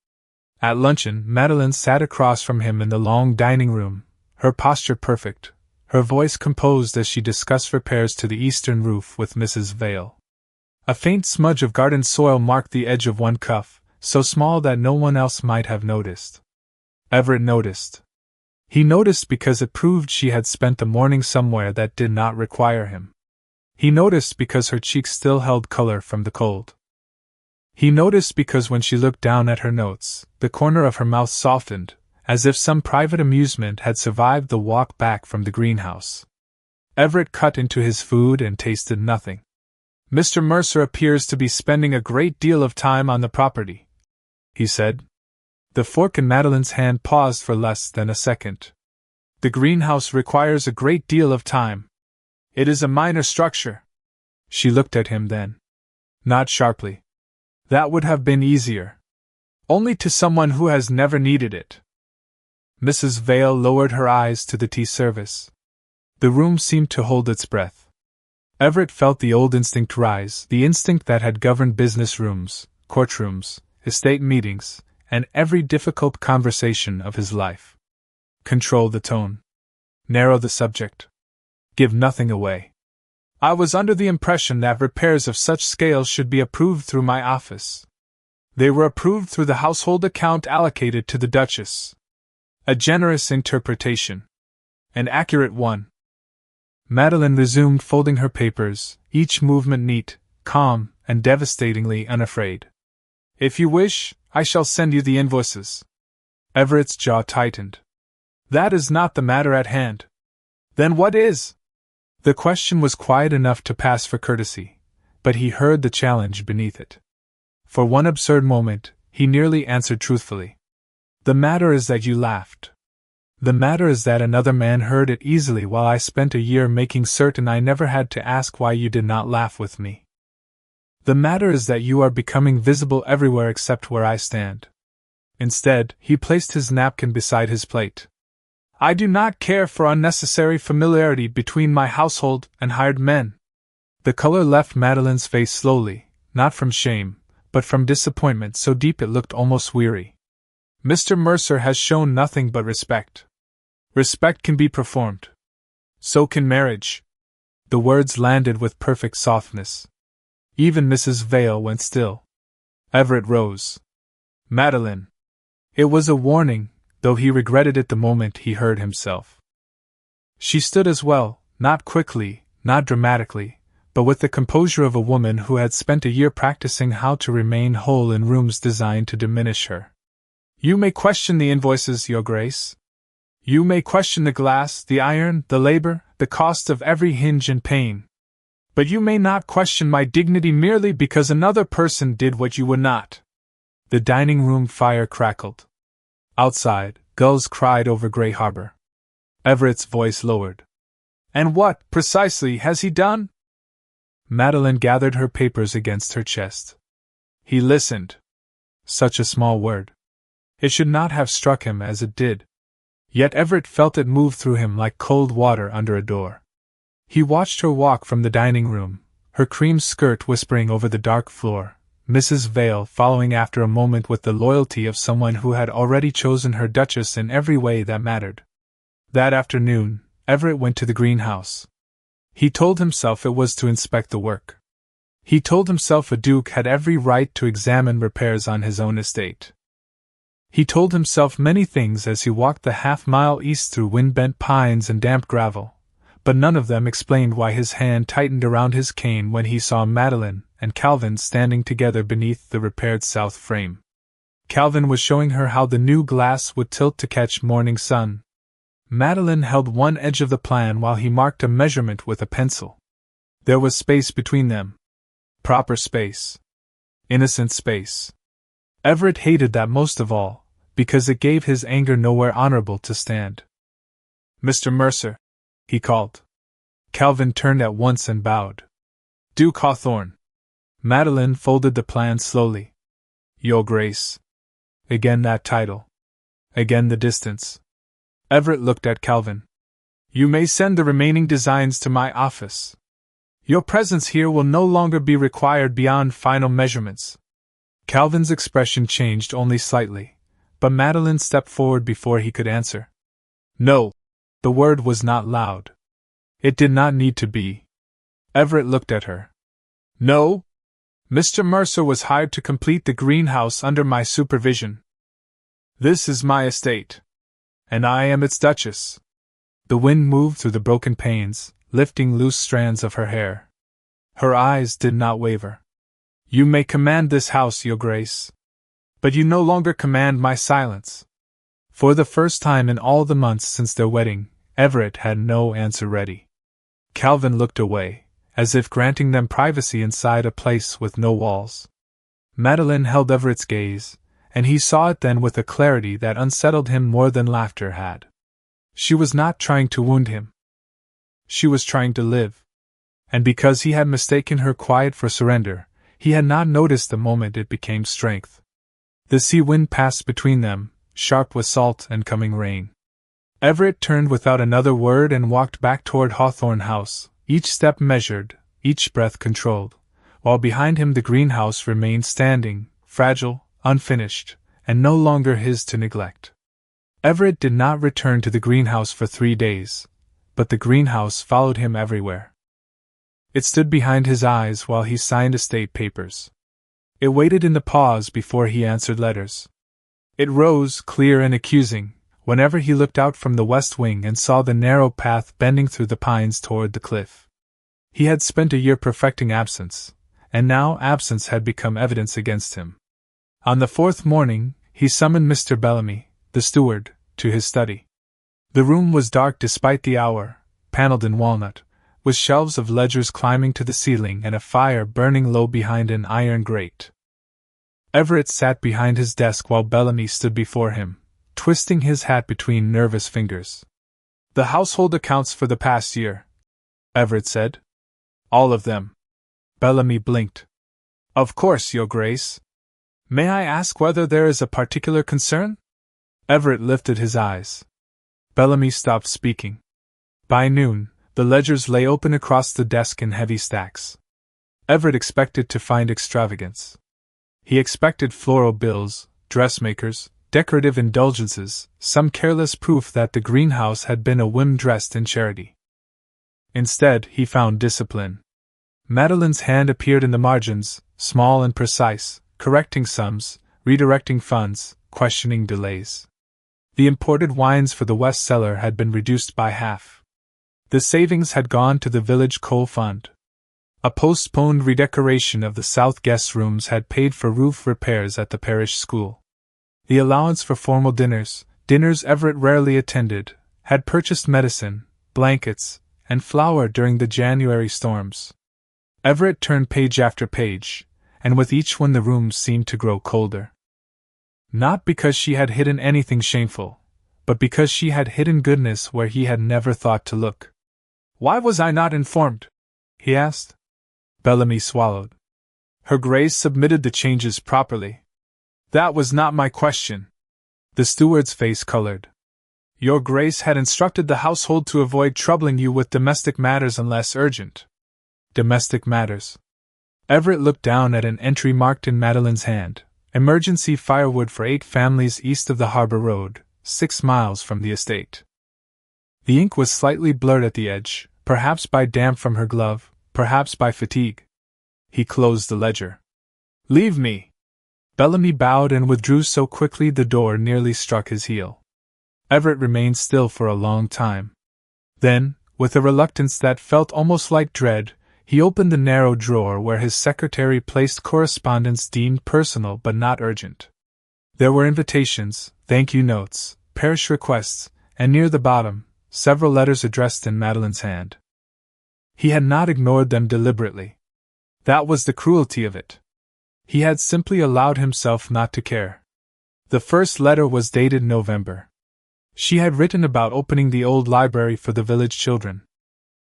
At luncheon, Madeline sat across from him in the long dining room, her posture perfect, her voice composed as she discussed repairs to the eastern roof with Mrs. Vale. A faint smudge of garden soil marked the edge of one cuff, so small that no one else might have noticed. Everett noticed. He noticed because it proved she had spent the morning somewhere that did not require him. He noticed because her cheeks still held color from the cold. He noticed because when she looked down at her notes, the corner of her mouth softened, as if some private amusement had survived the walk back from the greenhouse. Everett cut into his food and tasted nothing. "Mr. Mercer appears to be spending a great deal of time on the property," he said. The fork in Madeline's hand paused for less than a second. "The greenhouse requires a great deal of time." It is a minor structure. She looked at him then. Not sharply. That would have been easier. Only to someone who has never needed it. Mrs. Vale lowered her eyes to the tea service. The room seemed to hold its breath. Everett felt the old instinct rise, the instinct that had governed business rooms, courtrooms, estate meetings, and every difficult conversation of his life. Control the tone. Narrow the subject. Give nothing away. I was under the impression that repairs of such scale should be approved through my office. They were approved through the household account allocated to the Duchess. A generous interpretation. An accurate one. Madeline resumed folding her papers, each movement neat, calm, and devastatingly unafraid. If you wish, I shall send you the invoices. Everett's jaw tightened. That is not the matter at hand. Then what is? The question was quiet enough to pass for courtesy, but he heard the challenge beneath it. For one absurd moment, he nearly answered truthfully. The matter is that you laughed. The matter is that another man heard it easily while I spent a year making certain I never had to ask why you did not laugh with me. The matter is that you are becoming visible everywhere except where I stand. Instead, he placed his napkin beside his plate. I do not care for unnecessary familiarity between my household and hired men. The color left Madeline's face slowly, not from shame, but from disappointment so deep it looked almost weary. Mr. Mercer has shown nothing but respect. Respect can be performed. So can marriage. The words landed with perfect softness. Even Mrs. Vale went still. Everett rose. Madeline. It was a warning, though he regretted it the moment he heard himself. She stood as well, not quickly, not dramatically, but with the composure of a woman who had spent a year practicing how to remain whole in rooms designed to diminish her. You may question the invoices, Your Grace. You may question the glass, the iron, the labor, the cost of every hinge and pane. But you may not question my dignity merely because another person did what you would not. The dining room fire crackled. Outside, gulls cried over Grey Harbor. Everett's voice lowered. And what, precisely, has he done? Madeline gathered her papers against her chest. He listened. Such a small word. It should not have struck him as it did. Yet Everett felt it move through him like cold water under a door. He watched her walk from the dining room, her cream skirt whispering over the dark floor, Mrs. Vale following after a moment with the loyalty of someone who had already chosen her Duchess in every way that mattered. That afternoon, Everett went to the greenhouse. He told himself it was to inspect the work. He told himself a duke had every right to examine repairs on his own estate. He told himself many things as he walked the half-mile east through wind-bent pines and damp gravel, but none of them explained why his hand tightened around his cane when he saw Madeline and Calvin standing together beneath the repaired south frame. Calvin was showing her how the new glass would tilt to catch morning sun. Madeline held one edge of the plan while he marked a measurement with a pencil. There was space between them. Proper space. Innocent space. Everett hated that most of all, because it gave his anger nowhere honorable to stand. Mr. Mercer, he called. Calvin turned at once and bowed. Duke Hawthorne. Madeline folded the plan slowly. Your Grace. Again that title. Again the distance. Everett looked at Calvin. You may send the remaining designs to my office. Your presence here will no longer be required beyond final measurements. Calvin's expression changed only slightly, but Madeline stepped forward before he could answer. No. The word was not loud. It did not need to be. Everett looked at her. No? Mr. Mercer was hired to complete the greenhouse under my supervision. This is my estate. And I am its Duchess. The wind moved through the broken panes, lifting loose strands of her hair. Her eyes did not waver. You may command this house, Your Grace. But you no longer command my silence. For the first time in all the months since their wedding, Everett had no answer ready. Calvin looked away, as if granting them privacy inside a place with no walls. Madeline held Everett's gaze, and he saw it then with a clarity that unsettled him more than laughter had. She was not trying to wound him. She was trying to live. And because he had mistaken her quiet for surrender, he had not noticed the moment it became strength. The sea wind passed between them, sharp with salt and coming rain. Everett turned without another word and walked back toward Hawthorne House, each step measured, each breath controlled, while behind him the greenhouse remained standing, fragile, unfinished, and no longer his to neglect. Everett did not return to the greenhouse for 3 days, but the greenhouse followed him everywhere. It stood behind his eyes while he signed estate papers. It waited in the pause before he answered letters. It rose, clear and accusing, whenever he looked out from the west wing and saw the narrow path bending through the pines toward the cliff. He had spent a year perfecting absence, and now absence had become evidence against him. On the 4th morning, he summoned Mr. Bellamy, the steward, to his study. The room was dark despite the hour, paneled in walnut, with shelves of ledgers climbing to the ceiling and a fire burning low behind an iron grate. Everett sat behind his desk while Bellamy stood before him, twisting his hat between nervous fingers. "The household accounts for the past year," Everett said. "All of them." Bellamy blinked. "Of course, Your Grace. May I ask whether there is a particular concern?" Everett lifted his eyes. Bellamy stopped speaking. By noon, the ledgers lay open across the desk in heavy stacks. Everett expected to find extravagance. He expected floral bills, dressmakers, decorative indulgences, some careless proof that the greenhouse had been a whim dressed in charity. Instead, he found discipline. Madeline's hand appeared in the margins, small and precise, correcting sums, redirecting funds, questioning delays. The imported wines for the West Cellar had been reduced by half. The savings had gone to the village coal fund. A postponed redecoration of the south guest rooms had paid for roof repairs at the parish school. The allowance for formal dinners Everett rarely attended, had purchased medicine, blankets, and flour during the January storms. Everett turned page after page, and with each one the rooms seemed to grow colder. Not because she had hidden anything shameful, but because she had hidden goodness where he had never thought to look. "Why was I not informed?" he asked. Bellamy swallowed. Her Grace submitted the changes properly. "That was not my question." The steward's face colored. "Your Grace had instructed the household to avoid troubling you with domestic matters unless urgent." Domestic matters. Everett looked down at an entry marked in Madeline's hand. Emergency firewood for 8 families east of the Harbor Road, 6 miles from the estate. The ink was slightly blurred at the edge, perhaps by damp from her glove, perhaps by fatigue. He closed the ledger. "Leave me." Bellamy bowed and withdrew so quickly the door nearly struck his heel. Everett remained still for a long time. Then, with a reluctance that felt almost like dread, he opened the narrow drawer where his secretary placed correspondence deemed personal but not urgent. There were invitations, thank-you notes, parish requests, and near the bottom, several letters addressed in Madeline's hand. He had not ignored them deliberately. That was the cruelty of it. He had simply allowed himself not to care. The first letter was dated November. She had written about opening the old library for the village children.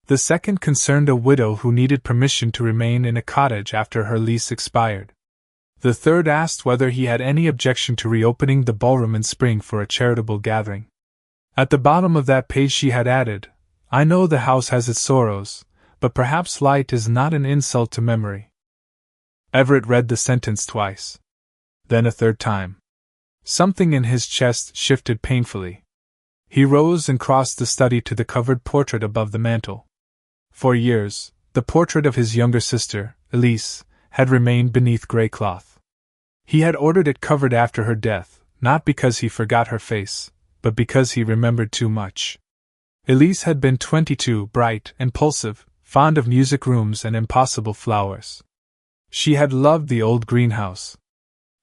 The second concerned a widow who needed permission to remain in a cottage after her lease expired. The third asked whether he had any objection to reopening the ballroom in spring for a charitable gathering. At the bottom of that page she had added, "I know the house has its sorrows, but perhaps light is not an insult to memory." Everett read the sentence twice. Then a third time. Something in his chest shifted painfully. He rose and crossed the study to the covered portrait above the mantel. For years, the portrait of his younger sister, Elise, had remained beneath grey cloth. He had ordered it covered after her death, not because he forgot her face, but because he remembered too much. Elise had been 22, bright, impulsive, fond of music rooms and impossible flowers. She had loved the old greenhouse.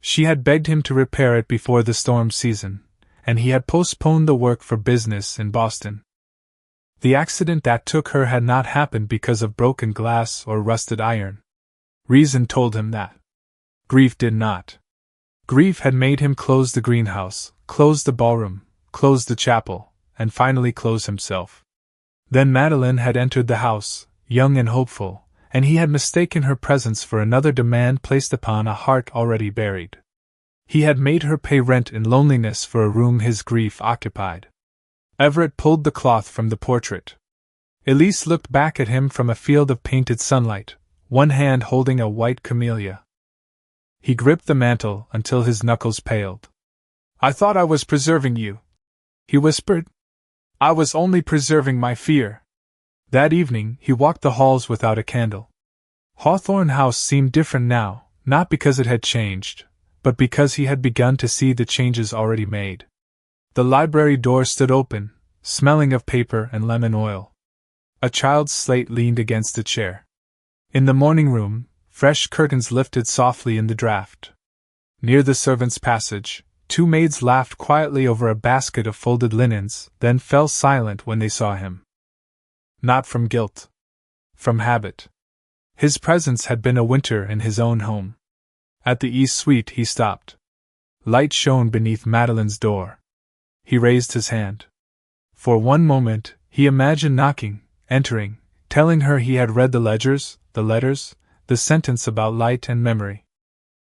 She had begged him to repair it before the storm season, and he had postponed the work for business in Boston. The accident that took her had not happened because of broken glass or rusted iron. Reason told him that. Grief did not. Grief had made him close the greenhouse, close the ballroom, close the chapel, and finally close himself. Then Madeline had entered the house, young and hopeful, and he had mistaken her presence for another demand placed upon a heart already buried. He had made her pay rent in loneliness for a room his grief occupied. Everett pulled the cloth from the portrait. Elise looked back at him from a field of painted sunlight, one hand holding a white camellia. He gripped the mantle until his knuckles paled. "I thought I was preserving you," he whispered. "I was only preserving my fear." That evening he walked the halls without a candle. Hawthorne House seemed different now, not because it had changed, but because he had begun to see the changes already made. The library door stood open, smelling of paper and lemon oil. A child's slate leaned against a chair. In the morning room, fresh curtains lifted softly in the draught. Near the servants' passage, two maids laughed quietly over a basket of folded linens, then fell silent when they saw him. Not from guilt. From habit. His presence had been a winter in his own home. At the East Suite he stopped. Light shone beneath Madeline's door. He raised his hand. For one moment, he imagined knocking, entering, telling her he had read the ledgers, the letters, the sentence about light and memory.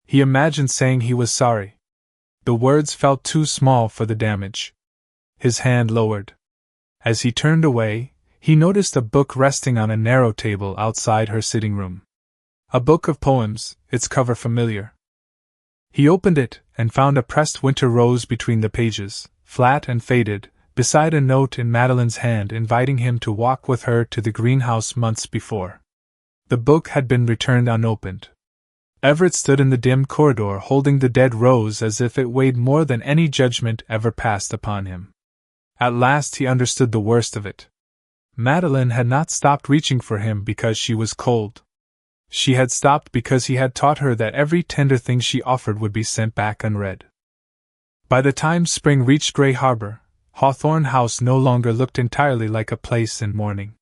He imagined saying he was sorry. The words felt too small for the damage. His hand lowered. As he turned away, he noticed a book resting on a narrow table outside her sitting room. A book of poems, its cover familiar. He opened it and found a pressed winter rose between the pages, flat and faded, beside a note in Madeline's hand inviting him to walk with her to the greenhouse months before. The book had been returned unopened. Everett stood in the dim corridor holding the dead rose as if it weighed more than any judgment ever passed upon him. At last he understood the worst of it. Madeline had not stopped reaching for him because she was cold. She had stopped because he had taught her that every tender thing she offered would be sent back unread. By the time spring reached Grey Harbor, Hawthorne House no longer looked entirely like a place in mourning.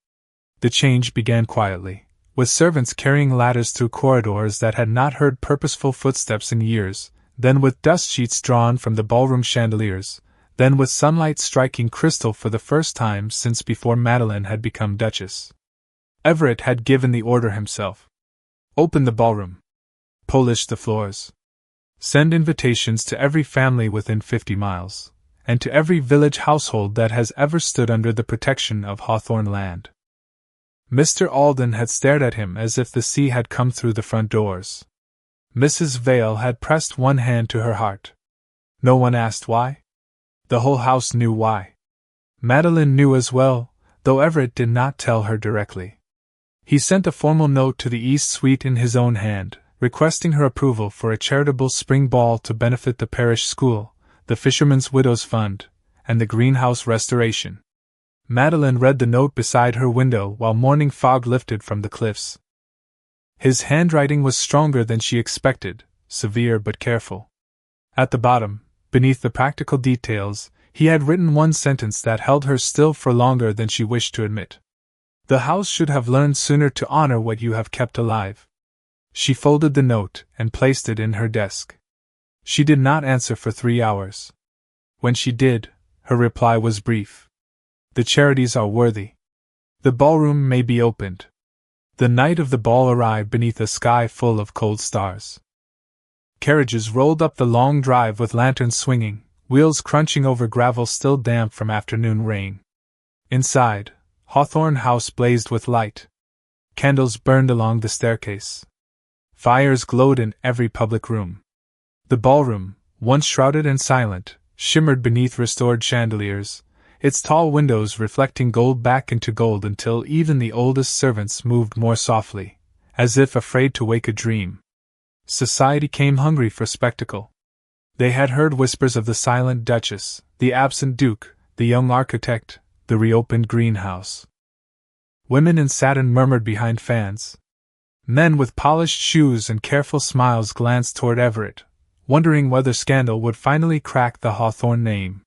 The change began quietly, with servants carrying ladders through corridors that had not heard purposeful footsteps in years, then with dust sheets drawn from the ballroom chandeliers, then with sunlight striking crystal for the first time since before Madeline had become Duchess. Everett had given the order himself. Open the ballroom. Polish the floors. Send invitations to every family within 50 miles, and to every village household that has ever stood under the protection of Hawthorne Land. Mr. Alden had stared at him as if the sea had come through the front doors. Mrs. Vale had pressed one hand to her heart. No one asked why. The whole house knew why. Madeline knew as well, though Everett did not tell her directly. He sent a formal note to the East Suite in his own hand, requesting her approval for a charitable spring ball to benefit the parish school, the Fisherman's Widows Fund, and the greenhouse restoration. Madeline read the note beside her window while morning fog lifted from the cliffs. His handwriting was stronger than she expected, severe but careful. At the bottom, beneath the practical details, he had written one sentence that held her still for longer than she wished to admit. The house should have learned sooner to honor what you have kept alive. She folded the note and placed it in her desk. She did not answer for 3 hours. When she did, her reply was brief. The charities are worthy. The ballroom may be opened. The night of the ball arrived beneath a sky full of cold stars. Carriages rolled up the long drive with lanterns swinging, wheels crunching over gravel still damp from afternoon rain. Inside, Hawthorne House blazed with light. Candles burned along the staircase. Fires glowed in every public room. The ballroom, once shrouded and silent, shimmered beneath restored chandeliers, its tall windows reflecting gold back into gold until even the oldest servants moved more softly, as if afraid to wake a dream. Society came hungry for spectacle. They had heard whispers of the silent Duchess, the absent Duke, the young architect, the reopened greenhouse. Women in satin murmured behind fans. Men with polished shoes and careful smiles glanced toward Everett, wondering whether scandal would finally crack the Hawthorne name.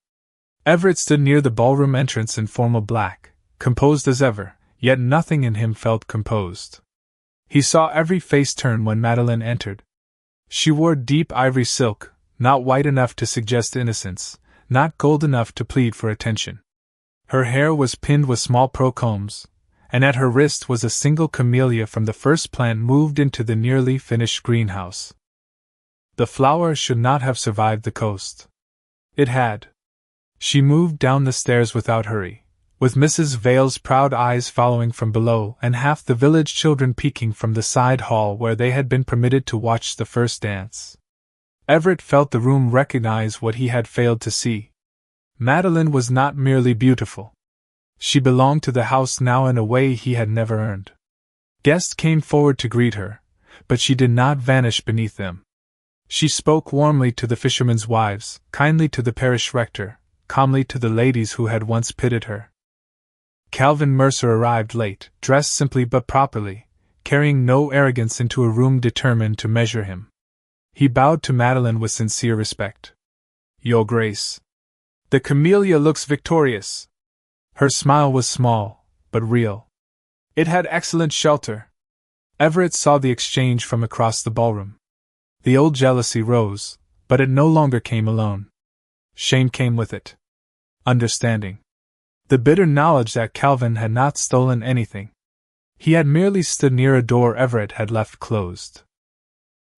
Everett stood near the ballroom entrance in formal black, composed as ever, yet nothing in him felt composed. He saw every face turn when Madeline entered. She wore deep ivory silk, not white enough to suggest innocence, not gold enough to plead for attention. Her hair was pinned with small pearl combs, and at her wrist was a single camellia from the first plant moved into the nearly finished greenhouse. The flower should not have survived the coast. It had. She moved down the stairs without hurry, with Mrs. Vale's proud eyes following from below and half the village children peeking from the side hall where they had been permitted to watch the first dance. Everett felt the room recognize what he had failed to see. Madeline was not merely beautiful. She belonged to the house now in a way he had never earned. Guests came forward to greet her, but she did not vanish beneath them. She spoke warmly to the fishermen's wives, kindly to the parish rector, calmly to the ladies who had once pitied her. Calvin Mercer arrived late, dressed simply but properly, carrying no arrogance into a room determined to measure him. He bowed to Madeline with sincere respect. "Your Grace. The camellia looks victorious." Her smile was small, but real. It had excellent shelter. Everett saw the exchange from across the ballroom. The old jealousy rose, but it no longer came alone. Shame came with it. Understanding. The bitter knowledge that Calvin had not stolen anything. He had merely stood near a door Everett had left closed.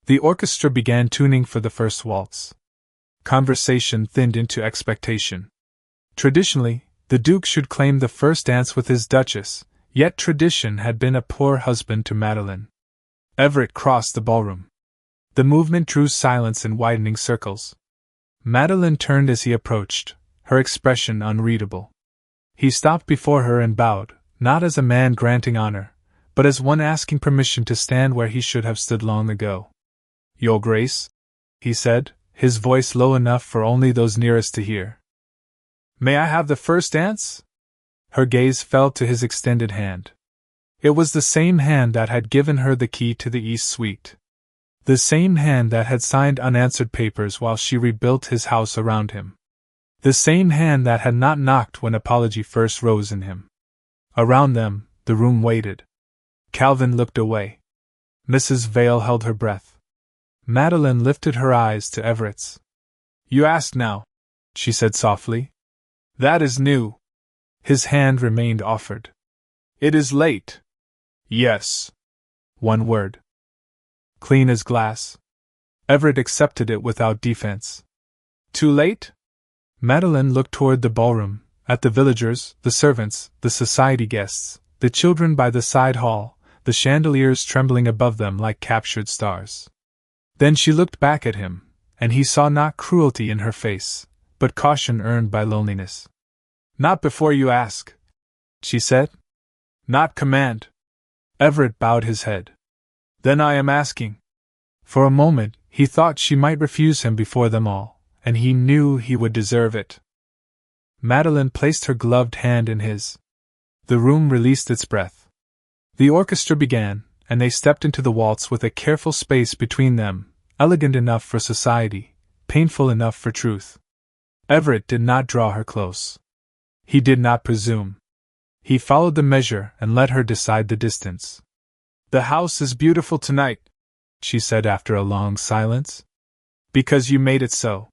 The orchestra began tuning for the first waltz. Conversation thinned into expectation. Traditionally, the Duke should claim the first dance with his Duchess, yet tradition had been a poor husband to Madeline. Everett crossed the ballroom. The movement drew silence in widening circles. Madeline turned as he approached, her expression unreadable. He stopped before her and bowed, not as a man granting honor, but as one asking permission to stand where he should have stood long ago. "Your Grace," he said, his voice low enough for only those nearest to hear. "May I have the first dance?" Her gaze fell to his extended hand. It was the same hand that had given her the key to the East Suite. The same hand that had signed unanswered papers while she rebuilt his house around him. The same hand that had not knocked when apology first rose in him. Around them, the room waited. Calvin looked away. Mrs. Vale held her breath. Madeline lifted her eyes to Everett's. "You ask now," she said softly. "That is new." His hand remained offered. "It is late." "Yes." One word. Clean as glass. Everett accepted it without defense. "Too late?" Madeline looked toward the ballroom, at the villagers, the servants, the society guests, the children by the side hall, the chandeliers trembling above them like captured stars. Then she looked back at him, and he saw not cruelty in her face, but caution earned by loneliness. "Not before you ask," she said. "Not command." Everett bowed his head. "Then I am asking." For a moment, he thought she might refuse him before them all, and he knew he would deserve it. Madeline placed her gloved hand in his. The room released its breath. The orchestra began, and they stepped into the waltz with a careful space between them, elegant enough for society, painful enough for truth. Everett did not draw her close. He did not presume. He followed the measure and let her decide the distance. "The house is beautiful tonight," she said after a long silence. "Because you made it so."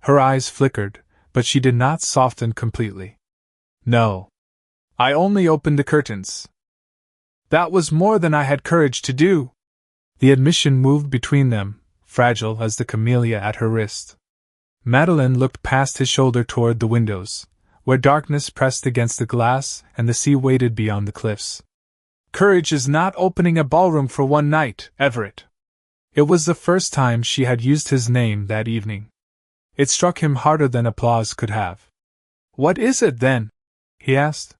Her eyes flickered, but she did not soften completely. "No. I only opened the curtains." "That was more than I had courage to do." The admission moved between them, fragile as the camellia at her wrist. Madeline looked past his shoulder toward the windows, where darkness pressed against the glass and the sea waited beyond the cliffs. "Courage is not opening a ballroom for one night, Everett." It was the first time she had used his name that evening. It struck him harder than applause could have. "What is it, then?" he asked.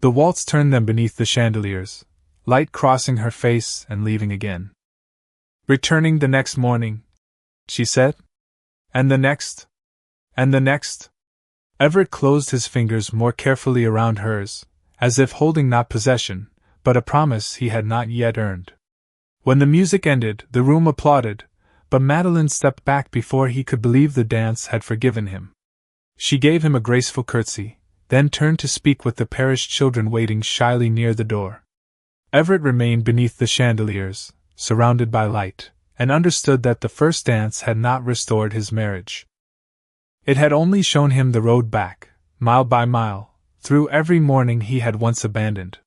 The waltz turned them beneath the chandeliers, light crossing her face and leaving again. "Returning the next morning," she said. "And the next? And the next?" Everett closed his fingers more carefully around hers, as if holding not possession, but a promise he had not yet earned. When the music ended, the room applauded, but Madeline stepped back before he could believe the dance had forgiven him. She gave him a graceful curtsy, then turned to speak with the parish children waiting shyly near the door. Everett remained beneath the chandeliers, surrounded by light, and understood that the first dance had not restored his marriage. It had only shown him the road back, mile by mile, through every morning he had once abandoned.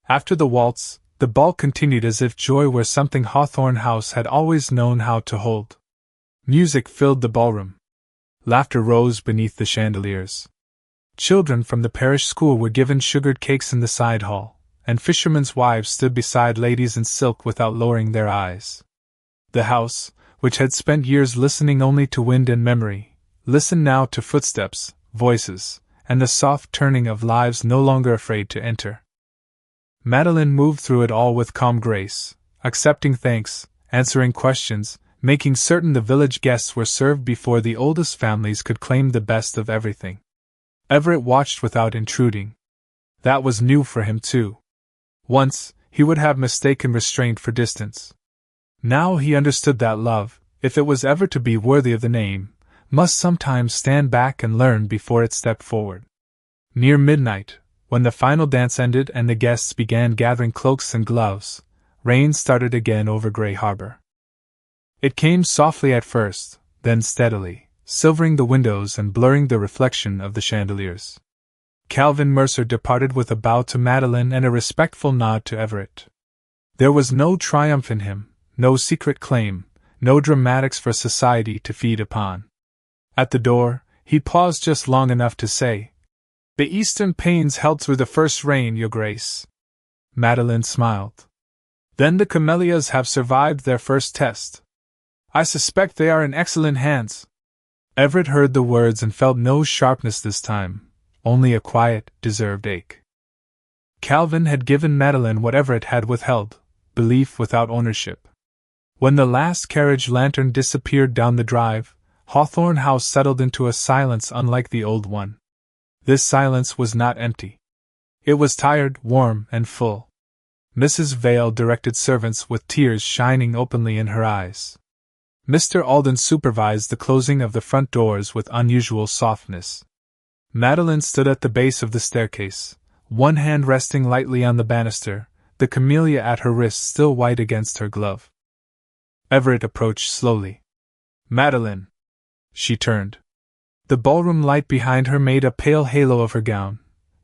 After the waltz, the ball continued as if joy were something Hawthorne House had always known how to hold. Music filled the ballroom. Laughter rose beneath the chandeliers. Children from the parish school were given sugared cakes in the side hall, and fishermen's wives stood beside ladies in silk without lowering their eyes. The house, which had spent years listening only to wind and memory, listened now to footsteps, voices, and the soft turning of lives no longer afraid to enter. Madeline moved through it all with calm grace, accepting thanks, answering questions, making certain the village guests were served before the oldest families could claim the best of everything. Everett watched without intruding. That was new for him, too. Once, he would have mistaken restraint for distance. Now he understood that love, if it was ever to be worthy of the name, must sometimes stand back and learn before it stepped forward. Near midnight, when the final dance ended and the guests began gathering cloaks and gloves, rain started again over Grey Harbor. It came softly at first, then steadily, silvering the windows and blurring the reflection of the chandeliers. Calvin Mercer departed with a bow to Madeline and a respectful nod to Everett. There was no triumph in him, no secret claim, no dramatics for society to feed upon. At the door, he paused just long enough to say, "The eastern panes held through the first rain, Your Grace." Madeline smiled. "Then the camellias have survived their first test. I suspect they are in excellent hands." Everett heard the words and felt no sharpness this time, only a quiet, deserved ache. Calvin had given Madeline what Everett had withheld, belief without ownership. When the last carriage lantern disappeared down the drive, Hawthorne House settled into a silence unlike the old one. This silence was not empty. It was tired, warm, and full. Mrs. Vale directed servants with tears shining openly in her eyes. Mr. Alden supervised the closing of the front doors with unusual softness. Madeline stood at the base of the staircase, one hand resting lightly on the banister, the camellia at her wrist still white against her glove. Everett approached slowly. "Madeline!" She turned. The ballroom light behind her made a pale halo of her gown,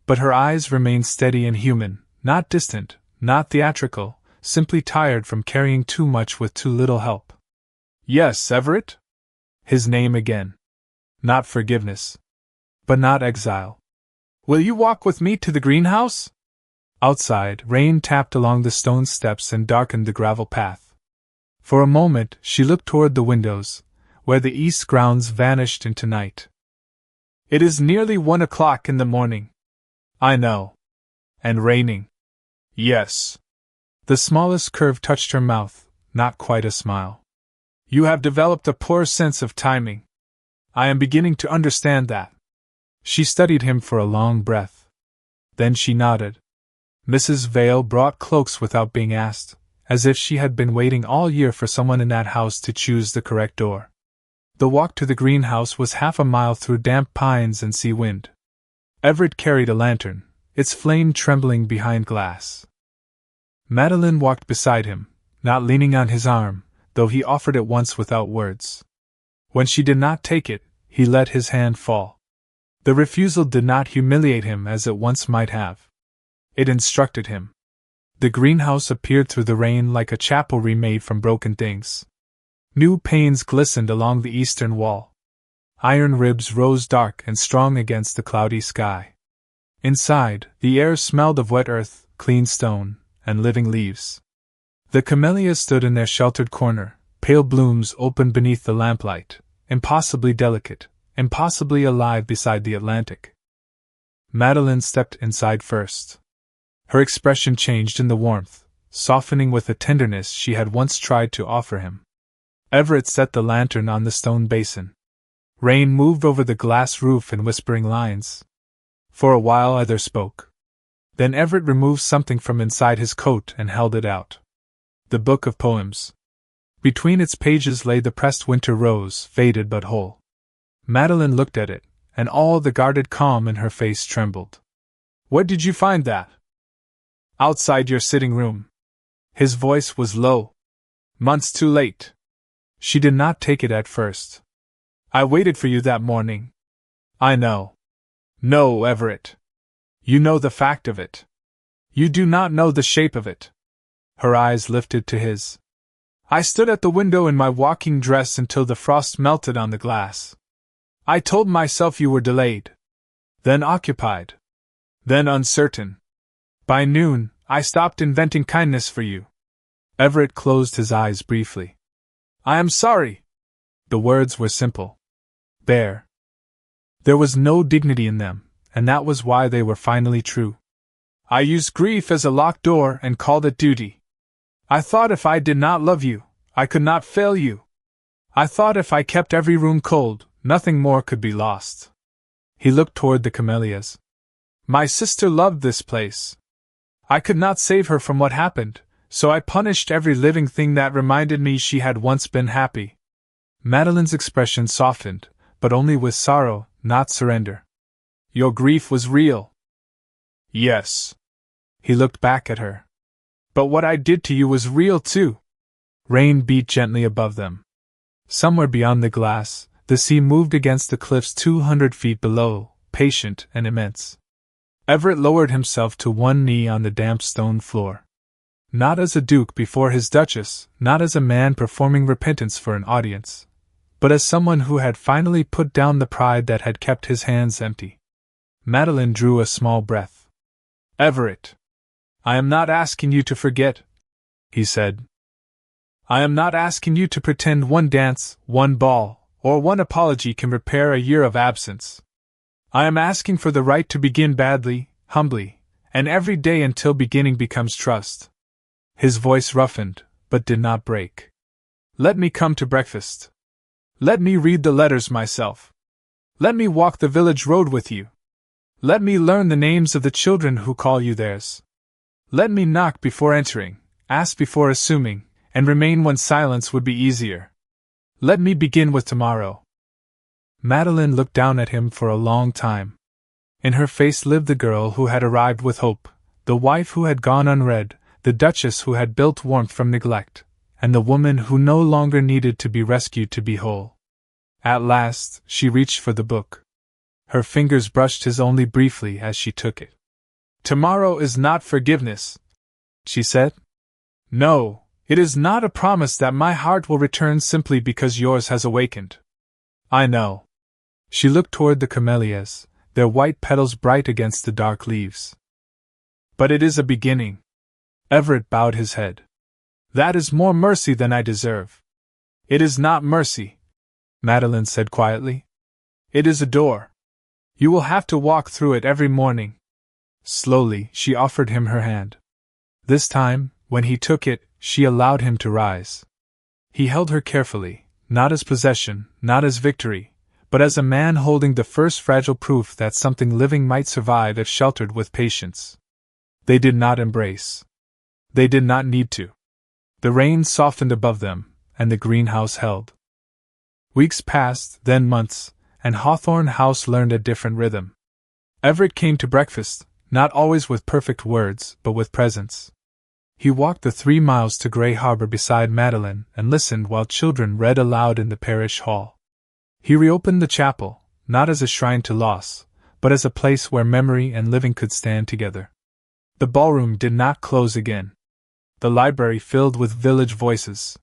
but her eyes remained steady and human, not distant, not theatrical, simply tired from carrying too much with too little help. "Yes, Everett?" His name again. Not forgiveness. But not exile. "Will you walk with me to the greenhouse?" Outside, rain tapped along the stone steps and darkened the gravel path. For a moment, she looked toward the windows, where the east grounds vanished into night. "It is nearly 1 o'clock in the morning." "I know. And raining." "Yes." The smallest curve touched her mouth, not quite a smile. "You have developed a poor sense of timing. I am beginning to understand that." She studied him for a long breath. Then she nodded. Mrs. Vale brought cloaks without being asked, as if she had been waiting all year for someone in that house to choose the correct door. The walk to the greenhouse was half a mile through damp pines and sea wind. Everett carried a lantern, its flame trembling behind glass. Madeline walked beside him, not leaning on his arm, though he offered it once without words. When she did not take it, he let his hand fall. The refusal did not humiliate him as it once might have. It instructed him. The greenhouse appeared through the rain like a chapel remade from broken things. New panes glistened along the eastern wall. Iron ribs rose dark and strong against the cloudy sky. Inside, the air smelled of wet earth, clean stone, and living leaves. The camellias stood in their sheltered corner, pale blooms opened beneath the lamplight, impossibly delicate, impossibly alive beside the Atlantic. Madeline stepped inside first. Her expression changed in the warmth, softening with the tenderness she had once tried to offer him. Everett set the lantern on the stone basin. Rain moved over the glass roof in whispering lines. For a while either spoke. Then Everett removed something from inside his coat and held it out. The book of poems. Between its pages lay the pressed winter rose, faded but whole. Madeline looked at it, and all the guarded calm in her face trembled. "Where did you find that?" "Outside your sitting room." His voice was low. "Months too late." She did not take it at first. "I waited for you that morning." "I know." "No, Everett. You know the fact of it. You do not know the shape of it. Her eyes lifted to his. I stood at the window in my walking dress until the frost melted on the glass. I told myself you were delayed. Then occupied. Then uncertain. By noon, I stopped inventing kindness for you. Everett closed his eyes briefly. I am sorry. The words were simple. Bare. There was no dignity in them, and that was why they were finally true. I used grief as a locked door and called it duty. I thought if I did not love you, I could not fail you. I thought if I kept every room cold, nothing more could be lost. He looked toward the camellias. My sister loved this place. I could not save her from what happened, so I punished every living thing that reminded me she had once been happy. Madeline's expression softened, but only with sorrow, not surrender. Your grief was real. Yes. He looked back at her. But what I did to you was real too. Rain beat gently above them. Somewhere beyond the glass, the sea moved against the cliffs 200 feet below, patient and immense. Everett lowered himself to one knee on the damp stone floor. Not as a duke before his Duchess, not as a man performing repentance for an audience, but as someone who had finally put down the pride that had kept his hands empty. Madeline drew a small breath. Everett, I am not asking you to forget, he said. I am not asking you to pretend one dance, one ball, or one apology can repair a year of absence. I am asking for the right to begin badly, humbly, and every day until beginning becomes trust. His voice roughened, but did not break. Let me come to breakfast. Let me read the letters myself. Let me walk the village road with you. Let me learn the names of the children who call you theirs. Let me knock before entering, ask before assuming, and remain when silence would be easier. Let me begin with tomorrow. Madeline looked down at him for a long time. In her face lived the girl who had arrived with hope, the wife who had gone unread, the Duchess who had built warmth from neglect, and the woman who no longer needed to be rescued to be whole. At last, she reached for the book. Her fingers brushed his only briefly as she took it. Tomorrow is not forgiveness, she said. No, it is not a promise that my heart will return simply because yours has awakened. I know. She looked toward the camellias, their white petals bright against the dark leaves. But it is a beginning. Everett bowed his head. That is more mercy than I deserve. It is not mercy, Madeline said quietly. It is a door. You will have to walk through it every morning. Slowly, she offered him her hand. This time, when he took it, she allowed him to rise. He held her carefully, not as possession, not as victory, but as a man holding the first fragile proof that something living might survive if sheltered with patience. They did not embrace. They did not need to. The rain softened above them, and the greenhouse held. Weeks passed, then months, and Hawthorne House learned a different rhythm. Everett came to breakfast, not always with perfect words, but with presence. He walked the 3 miles to Grey Harbor beside Madeline and listened while children read aloud in the parish hall. He reopened the chapel, not as a shrine to loss, but as a place where memory and living could stand together. The ballroom did not close again. The library filled with village voices.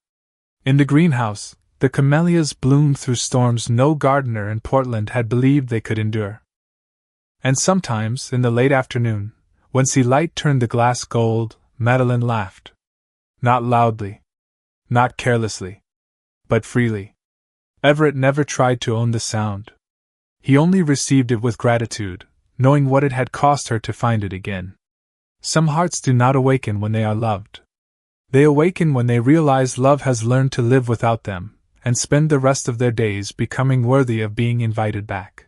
In the greenhouse, the camellias bloomed through storms no gardener in Portland had believed they could endure. And sometimes, in the late afternoon, when sea light turned the glass gold, Madeline laughed. Not loudly. Not carelessly. But freely. Everett never tried to own the sound. He only received it with gratitude, knowing what it had cost her to find it again. Some hearts do not awaken when they are loved. They awaken when they realize love has learned to live without them, and spend the rest of their days becoming worthy of being invited back.